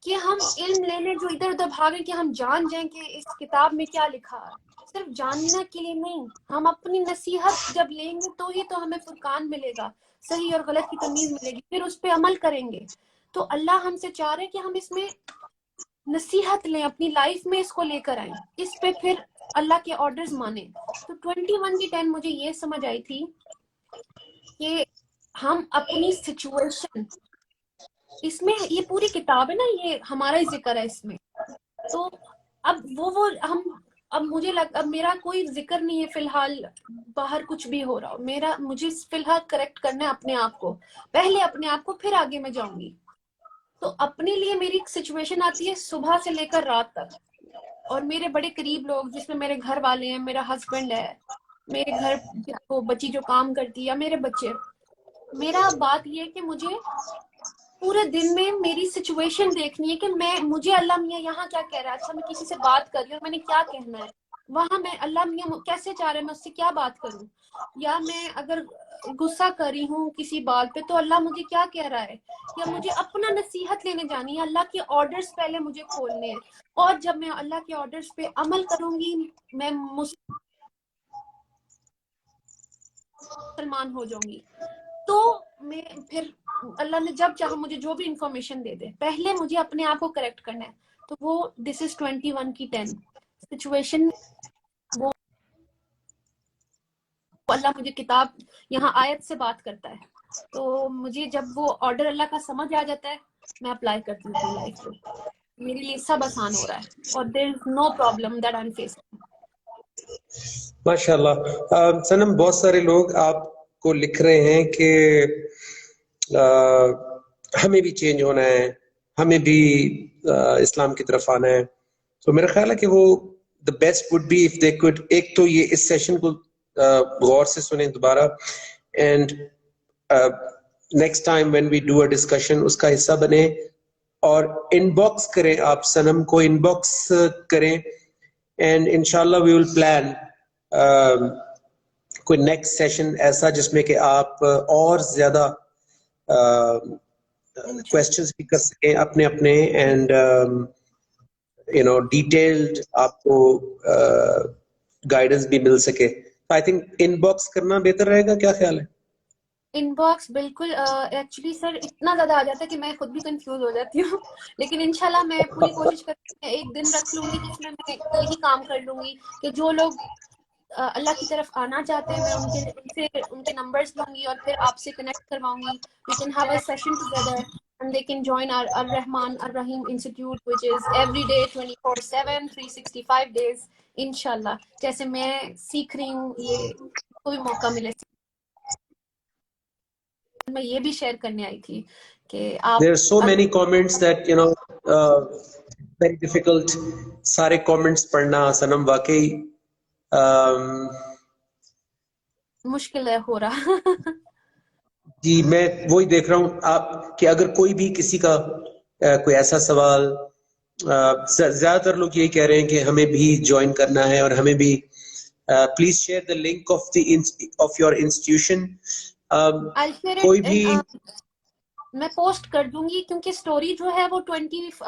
کہ ہم علم لینے جو ادھر ادھر بھاگیں کہ ہم جان جائیں کہ اس کتاب میں کیا لکھا ہے, صرف جاننا کے لیے نہیں, ہم اپنی نصیحت جب لیں گے تو ہی تو ہمیں فرقان ملے گا, صحیح اور غلط کی تمیز ملے گی, پھر اس پہ عمل کریں گے. تو اللہ ہم سے چاہ رہے ہیں کہ ہم اس میں نصیحت لیں, اپنی لائف میں اس کو لے کر آئیں, اس پہ پھر اللہ کے آرڈرز مانیں. تو 21 کی 10 مجھے یہ سمجھ آئی تھی کہ ہم اپنی سچویشن, اس میں یہ پوری کتاب ہے نا, یہ ہمارا ہی ذکر ہے اس میں, تو اب وہ ہم اب اب میرا کوئی ذکر نہیں ہے فی الحال باہر کچھ بھی ہو رہا ہو, مجھے فی الحال کریکٹ کرنا ہے اپنے آپ کو, پہلے اپنے آپ کو پھر آگے میں جاؤں گی. تو اپنے لیے میری ایک سچویشن آتی ہے صبح سے لے کر رات تک, اور میرے بڑے قریب لوگ جس میں میرے گھر والے ہیں, میرا ہسبینڈ ہے, میرے گھر وہ بچی جو کام کرتی ہے, یا میرے بچے. میرا بات یہ ہے کہ مجھے پورے دن میں میری سچویشن دیکھنی ہے کہ مجھے اللہ میاں یہاں کیا کہہ رہا ہے. اچھا میں کسی سے بات کر رہی ہوں, میں نے کیا کہنا ہے وہاں, میں اللہ میاں کیسے چاہ رہے ہیں میں اس سے کیا بات کروں, یا میں اگر غصہ کر رہی ہوں کسی بات پہ تو اللہ مجھے کیا کہہ رہا ہے, یا مجھے اپنا نصیحت لینے جانی ہے, اللہ کے آرڈرز پہلے مجھے کھولنے ہیں, اور جب میں اللہ کے آرڈرز پہ عمل کروں گی میں مسلمان ہو جاؤں گی. تو میں پھر اللہ نے جب چاہا مجھے جو بھی انفارمیشن دے دے, پہلے مجھے اپنے آپ کو کریکٹ کرنا ہے. تو وہ دس از 21 کی 10 سچویشن, وہ اللہ مجھے کتاب یہاں آیت سے بات کرتا ہے, تو مجھے جب وہ آرڈر اللہ کا سمجھ آ جاتا ہے میں اپلائی کرتی ہوں اپنی لائف پہ, میرے لیے سب آسان ہو رہا ہے, اور there is no problem that I am facing. ماشاء اللہ. سنم بہت سارے لوگ آپ کو لکھ رہے ہیں کہ ہمیں بھی چینج ہونا ہے, ہمیں بھی اسلام کی طرف آنا ہے. تو میرا خیال ہے کہ وہ the best would be if they could, ایک تو یہ اس سیشن کو غور سے سنیں دوبارہ, and next time when we do a discussion اس کا حصہ بنے, اور ان باکس کریں, آپ سنم کو ان باکس کریں, اینڈ انشاءاللہ we will plan کوئی نیکسٹ سیشن ایسا جس میں کہ آپ اور زیادہ کوشچنز بھی کر سکیں اپنے اینڈ ڈیٹیلڈ آپ کو گائیڈنس بھی مل سکے. آئی تھنک ان باکس کرنا بہتر رہے گا, کیا خیال ہے؟ ان باکس بالکل, ایکچولی سر اتنا زیادہ آ جاتا ہے کہ میں خود بھی کنفیوز ہو جاتی ہوں, لیکن انشاءاللہ میں پوری کوشش کرتی ہوں, ایک دن رکھ لوں گی جس میں یہی کام کر لوں گی کہ جو لوگ اللہ کی طرف آنا چاہتے ہیں میں ان کے نمبرز لوں گی اور پھر آپ سے کنیکٹ کرواؤں گی. We can have a session together and they can join our Ar-Rahman Ar-Rahim Institute which is every day 24/7 365 days انشاءاللہ. جیسے میں سیکھ رہی ہوں, یہ کوئی موقع ملے میں یہ بھی شیئر کرنے آئی تھی کہ آپ There are so many comments that very difficult سارے comments پڑھنا سنم واقعی مشکل ہے ہو رہا. جی میں وہی دیکھ رہا ہوں آپ کہ اگر کوئی بھی کسی کا کوئی ایسا سوال, زیادہ تر لوگ یہی کہہ رہے ہیں کہ ہمیں بھی جوائن کرنا ہے, اور ہمیں بھی please share the link of your institution. کوئی بھی میں پوسٹ کر دوں گی کیونکہ سٹوری جو ہے وہ 24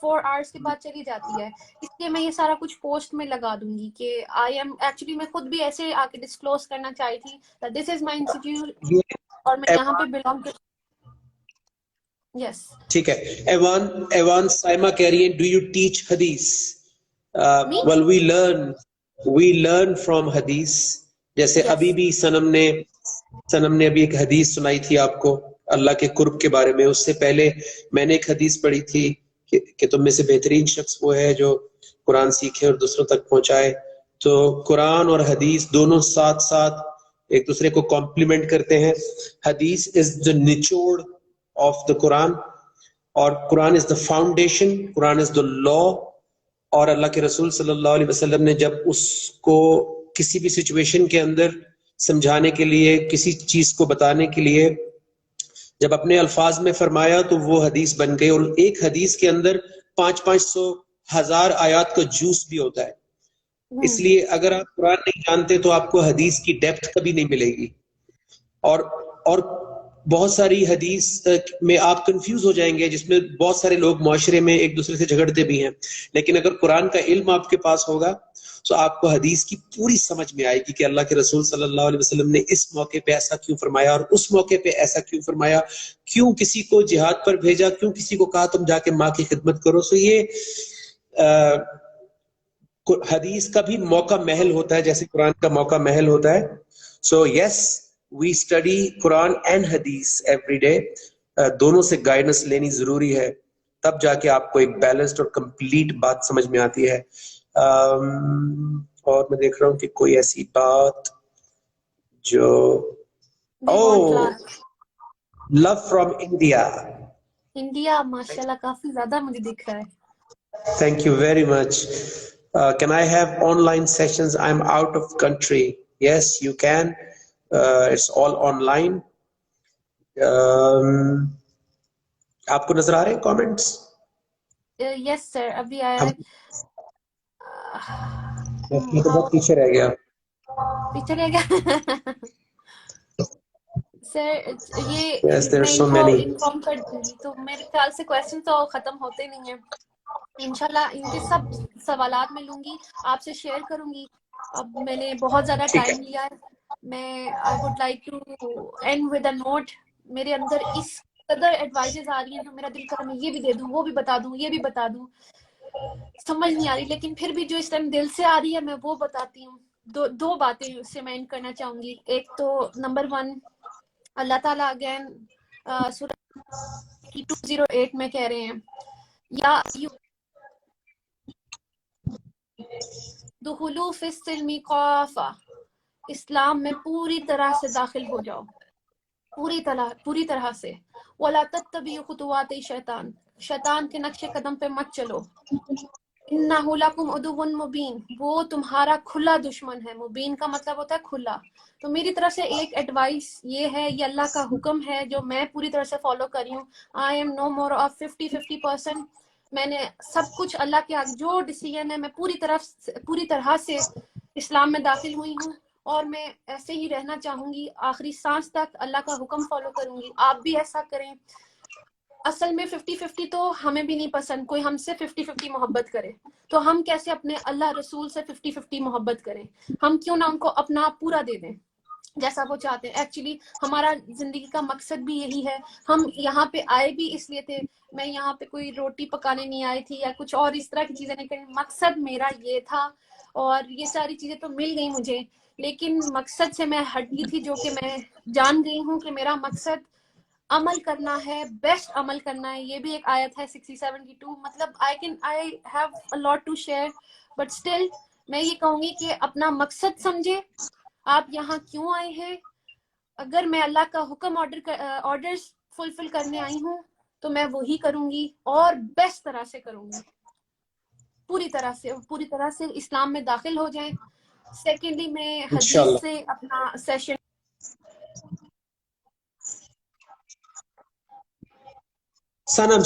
آورس کے بعد چلی جاتی ہے, اس لیے میں یہ سارا کچھ پوسٹ میں لگا دوں گی کہ آئی ایم ایکچولی, میں خود بھی ایسے آ کے ڈسکلوز کرنا چاہی تھی دس از مائی انسٹیٹیوٹ اور میں یہاں پہ بلانگ کر. یس ٹھیک ہے. ایوان سائمہ کہہ رہی ہے ڈو یو ٹیچ حدیث؟ well we learn from حدیث. جیسے ابھی بھی سنم نے ابھی ایک حدیث سنائی تھی آپ کو اللہ کے قرب کے بارے میں. اس سے پہلے میں نے ایک حدیث پڑھی تھی کہ تم میں سے بہترین شخص وہ ہے جو قرآن سیکھے اور دوسروں تک پہنچائے. تو قرآن اور حدیث دونوں ساتھ ساتھ ایک دوسرے کو کمپلیمنٹ کرتے ہیں. حدیث از the نچوڑ of the Quran, اور قرآن is the foundation, Quran is the law, اور اللہ کے رسول صلی اللہ علیہ وسلم نے جب اس کو کسی بھی سچویشن کے اندر سمجھانے کے لیے، کسی چیز کو بتانے کے لیے جب اپنے الفاظ میں فرمایا تو وہ حدیث بن گئی. اور ایک حدیث کے اندر 500 1000 آیات کا جوس بھی ہوتا ہے. اس لیے اگر آپ قرآن نہیں جانتے تو آپ کو حدیث کی ڈیپتھ کبھی نہیں ملے گی. اور بہت ساری حدیث میں آپ کنفیوز ہو جائیں گے، جس میں بہت سارے لوگ معاشرے میں ایک دوسرے سے جھگڑتے بھی ہیں. لیکن اگر قرآن کا علم آپ کے پاس ہوگا تو آپ کو حدیث کی پوری سمجھ میں آئے گی کہ اللہ کے رسول صلی اللہ علیہ وسلم نے اس موقع پہ ایسا کیوں فرمایا اور اس موقع پہ ایسا کیوں فرمایا، کیوں کسی کو جہاد پر بھیجا، کیوں کسی کو کہا تم جا کے ماں کی خدمت کرو. سو یہ حدیث کا بھی موقع محل ہوتا ہے جیسے قرآن کا موقع محل ہوتا ہے. سو یس، وی اسٹڈی قرآن اینڈ حدیث ایوری ڈے. دونوں سے گائیڈنس لینی ضروری ہے، تب جا کے آپ کو ایک بیلنسڈ اور کمپلیٹ بات سمجھ میں آتی ہے. اور میں دیکھ رہا ہوں کہ کوئی ایسی بات جو لو فرام انڈیا ماشاءاللہ کافی زیادہ مجھے دکھ رہا ہے. Thank you very much. Can I have online sessions? I'm out of country. Yes, you can. It's all online. آپ کو نظر آ رہے ہیں comments؟ یس سر، ابھی آیا ہے. میں تو بہت پیچھے رہ گیا. پیچھے رہ گیا سر. یہ Yes, there are میں so many. انفارم کر دوں گی. تو میرے خیال سے کویسچن تو ختم ہوتے نہیں ہیں. انشاءاللہ ان کے سب سوالات میں لوں گی، آپ سے شیئر کروں گی. اب میں نے بہت زیادہ ٹائم لیا ہے. میں I would like to end with a note. میرے اندر اس قدر ایڈوائزز آ رہی ہیں جو میرا دل کر میں یہ بھی دے دوں، وہ بھی بتا دوں، یہ بھی بتا دوں. سمجھ نہیں آ رہی، لیکن پھر بھی جو اس ٹائم دل سے آ رہی ہے میں وہ بتاتی ہوں. دو باتیں اس سے میں اینڈ کرنا چاہوں گی. ایک تو نمبر 1، اللہ تعالیٰ اگین سورہ 208 میں کہہ رہے ہیں یا دخلوا فی السلم کافہ، اسلام میں پوری طرح سے داخل ہو جاؤ، پوری طرح سے. وَلَا تَتَّبِعُوا خُطُوَاتِ الشَّیطان، شیطان کے نقش قدم پہ مت چلو. اِنَّهُ لَکُمْ عَدُوٌّ مُبِینٌ، وہ تمہارا کھلا دشمن ہے. مبین کا مطلب ہوتا ہے کھلا. تو میری طرف سے ایک ایڈوائس یہ ہے، یہ اللہ کا حکم ہے جو میں پوری طرح سے فالو کر رہی ہوں. I am know more of 50% میں نے سب کچھ اللہ کے آگے جو ڈیسیژن ہے میں پوری طرح سے اسلام میں داخل ہوئی ہوں، اور میں ایسے ہی رہنا چاہوں گی آخری سانس تک. اللہ کا حکم فالو کروں گی، آپ بھی ایسا کریں. اصل میں 50-50 تو ہمیں بھی نہیں پسند، کوئی ہم سے 50-50 محبت کرے تو ہم کیسے اپنے اللہ رسول سے 50-50 محبت کریں؟ ہم کیوں نہ ان کو اپنا پورا دے دیں جیسا وہ چاہتے ہیں. ایکچولی ہمارا زندگی کا مقصد بھی یہی ہے. ہم یہاں پہ آئے بھی اس لیے تھے. میں یہاں پہ کوئی روٹی پکانے نہیں آئی تھی یا کچھ اور اس طرح کی چیزیں نہیں کریں. مقصد میرا یہ تھا، اور یہ ساری چیزیں تو مل گئی مجھے، لیکن مقصد سے میں ہٹ گئی تھی، جو کہ میں جان گئی ہوں کہ میرا مقصد عمل کرنا ہے، بیسٹ عمل کرنا ہے. یہ بھی ایک آیت ہے 60-72. مطلب I have a lot to share, but still میں یہ کہوں گی کہ اپنا مقصد سمجھے، آپ یہاں کیوں آئے ہیں. اگر میں اللہ کا حکم آرڈرز فلفل کرنے آئی ہوں تو میں وہی کروں گی اور بیسٹ طرح سے کروں گی. پوری طرح سے اسلام میں داخل ہو جائیں. سیکنڈلی میں حدیث سے اپنا سیشن سنم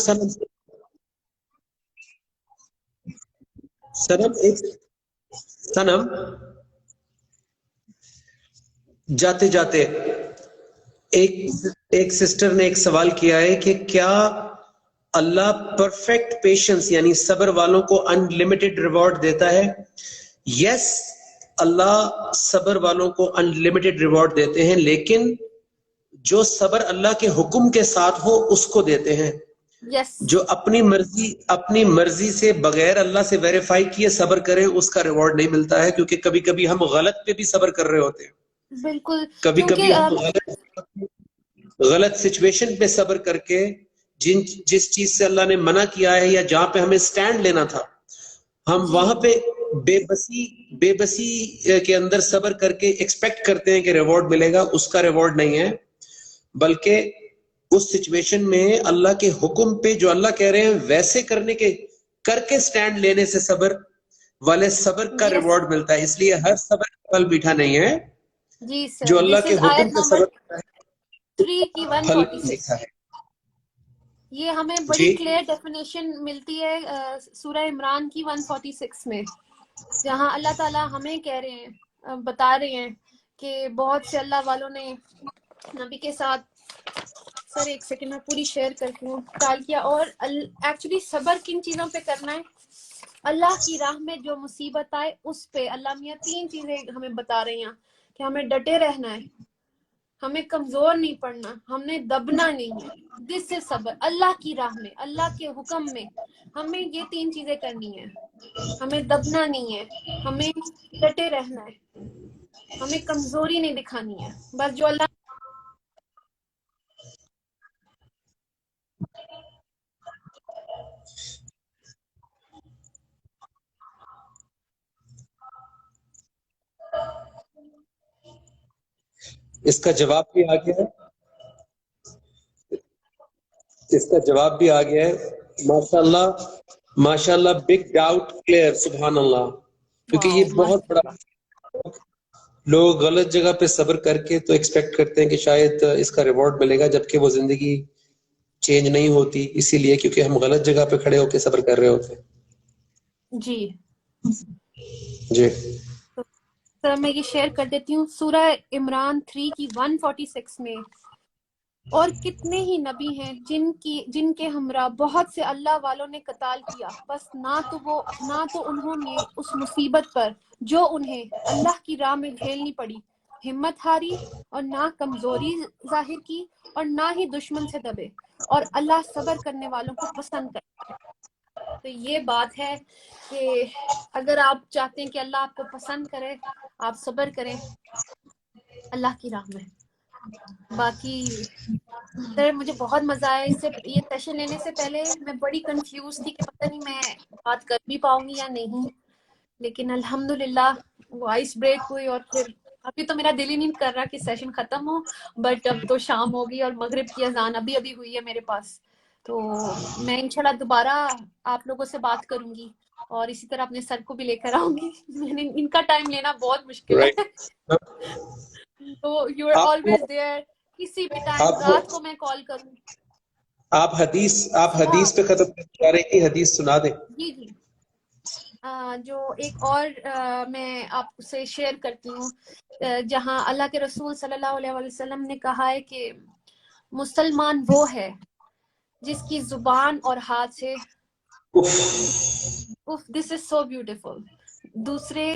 جاتے جاتے ایک سسٹر نے ایک سوال کیا ہے کہ کیا اللہ پرفیکٹ پیشنس یعنی صبر والوں کو ان لمیٹڈ ریوارڈ دیتا ہے؟ یس، اللہ صبر والوں کو ان لمیٹڈ ریوارڈ دیتے ہیں، لیکن جو صبر اللہ کے حکم کے ساتھ ہو اس کو دیتے ہیں. جو اپنی مرضی سے بغیر اللہ سے ویریفائی کیے صبر کریں اس کا ریوارڈ نہیں ملتا ہے، کیونکہ کبھی کبھی ہم غلط پہ بھی صبر کر رہے ہوتے ہیں. بالکل، کبھی کبھی ہم غلط سچویشن پہ صبر کر کے جس چیز سے اللہ نے منع کیا ہے یا جہاں پہ ہمیں سٹینڈ لینا تھا، ہم وہاں پہ بے بسی کے اندر صبر کر کے ایکسپیکٹ کرتے ہیں کہ ریوارڈ ملے گا. اس کا ریوارڈ نہیں ہے، بلکہ اس سچویشن میں اللہ کے حکم پہ جو اللہ کہہ رہے ہیں ویسے کر کے سٹینڈ لینے سے صبر والے صبر کا ریوارڈ ملتا ہے. اس لیے ہر صبر کا پھل میٹھا نہیں ہے. جی سر, جو اللہ کے حکم سے صبر کرتا ہے 3 کی پھل 146 میٹھا ہے. یہ ہمیں بڑی کلیئر ڈیفینیشن ملتی ہے سورہ عمران کی 146 میں, جہاں اللہ تعالیٰ ہمیں کہہ رہے ہیں, بتا رہے ہیں کہ بہت سے اللہ والوں نے نبی کے ساتھ, سر ایک سیکنڈ میں پوری شیئر کرتی ہوں, ٹال کیا. اور ایکچولی صبر کن چیزوں پہ کرنا ہے؟ اللہ کی راہ میں جو مصیبت آئے اس پہ. اللہ میاں 3 چیزیں ہمیں بتا رہے ہیں کہ ہمیں ڈٹے رہنا ہے, ہمیں کمزور نہیں پڑنا, ہم نے دبنا نہیں ہے. دس سے صبر, اللہ کی راہ میں, اللہ کے حکم میں ہمیں یہ 3 چیزیں کرنی ہیں. ہمیں دبنا نہیں ہے, ہمیں ڈٹے رہنا ہے, ہمیں کمزوری نہیں دکھانی ہے. بس جو اللہ اس کا جواب بھی آ گیا ہے, اس کا جواب بھی آ گیا ہے. ماشاء اللہ بگ ڈاؤٹ کلیئر, سبحان اللہ. کیونکہ یہ بہت بڑا, لوگ غلط جگہ پہ صبر کر کے تو ایکسپیکٹ کرتے ہیں کہ شاید اس کا ریوارڈ ملے گا, جبکہ وہ زندگی چینج نہیں ہوتی, اسی لیے کیونکہ ہم غلط جگہ پہ کھڑے ہو کے صبر کر رہے ہوتے ہیں. جی جی سر میں یہ شیئر کر دیتی ہوں. سورہ عمران 3 کی 146 میں, اور کتنے ہی نبی ہیں جن کے ہمراہ بہت سے اللہ والوں نے قتال کیا, بس نہ تو انہوں نے اس مصیبت پر جو انہیں اللہ کی راہ میں جھیلنی پڑی ہمت ہاری, اور نہ کمزوری ظاہر کی, اور نہ ہی دشمن سے دبے, اور اللہ صبر کرنے والوں کو پسند کرتا ہے. تو یہ بات ہے کہ اگر آپ چاہتے ہیں کہ اللہ آپ کو پسند کرے, آپ صبر کریں اللہ کی راہ میں. باقی سر مجھے بہت مزہ آیا. اس سے یہ سیشن لینے سے پہلے میں بڑی کنفیوز تھی کہ پتہ نہیں میں بات کر بھی پاؤں گی یا نہیں, لیکن الحمدللہ وہ آئس بریک ہوئی. اور پھر ابھی تو میرا دل ہی نہیں کر رہا کہ سیشن ختم ہو, بٹ اب تو شام ہوگی اور مغرب کی اذان ابھی ہوئی ہے میرے پاس. تو میں انشاءاللہ دوبارہ آپ لوگوں سے بات کروں گی, اور اسی طرح اپنے سر کو بھی لے کر آؤں گی. میں نے ان کا ٹائم لینا بہت مشکل ہے. تو یو آر آلویز دیئر, کسی بھی ٹائم, رات کو میں کال کروں. آپ حدیث پہ ختم کرنے جا رہے ہیں, حدیث سنا دیں. جی جی, جو ایک اور میں آپ سے شیئر کرتی ہوں, جہاں اللہ کے رسول صلی اللہ علیہ وسلم نے کہا ہے کہ مسلمان وہ ہے جس کی زبان اور ہاتھ سے, دس از سو بیوٹیفل, دوسرے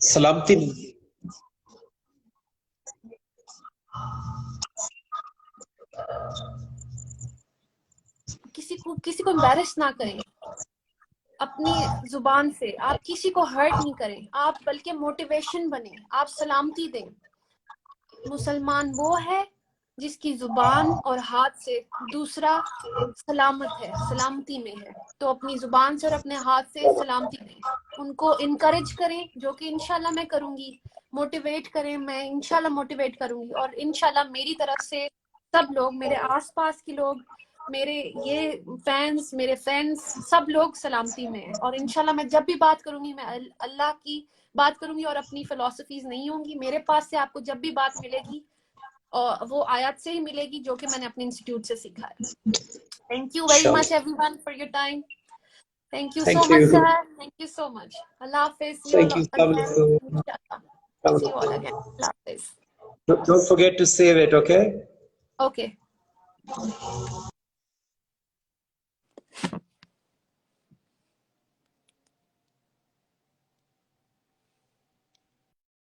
سلامتی کسی کو امبیرس نہ کریں اپنی زبان سے, آپ کسی کو ہرٹ نہیں کریں, آپ بلکہ موٹیویشن بنیں, آپ سلامتی دیں. مسلمان وہ ہے جس کی زبان اور ہاتھ سے دوسرا سلامت ہے, سلامتی میں ہے. تو اپنی زبان سے اور اپنے ہاتھ سے سلامتی دیں, ان کو انکریج کریں, جو کہ انشاءاللہ میں کروں گی. موٹیویٹ کریں, میں انشاءاللہ موٹیویٹ کروں گی, اور انشاءاللہ میری طرف سے سب لوگ, میرے آس پاس کے لوگ, میرے یہ فینس, میرے فرینڈس, سب لوگ سلامتی میں ہیں. اور انشاءاللہ میں جب بھی بات کروں گی میں اللہ کی بات کروں گی, اور اپنی فلسفیز نہیں ہوں گی. میرے پاس سے آپ کو جب بھی بات ملے گی وہ آیات سے ہی ملے گی, جو کہ میں نے اپنے انسٹیٹیوٹ سے سیکھا ہے. Thank you very much everyone for your time. Thank you so much sir, thank you so much. اللہ حافظ. See you all again. See you all again. اللہ حافظ. Don't forget to save it, okay? Okay.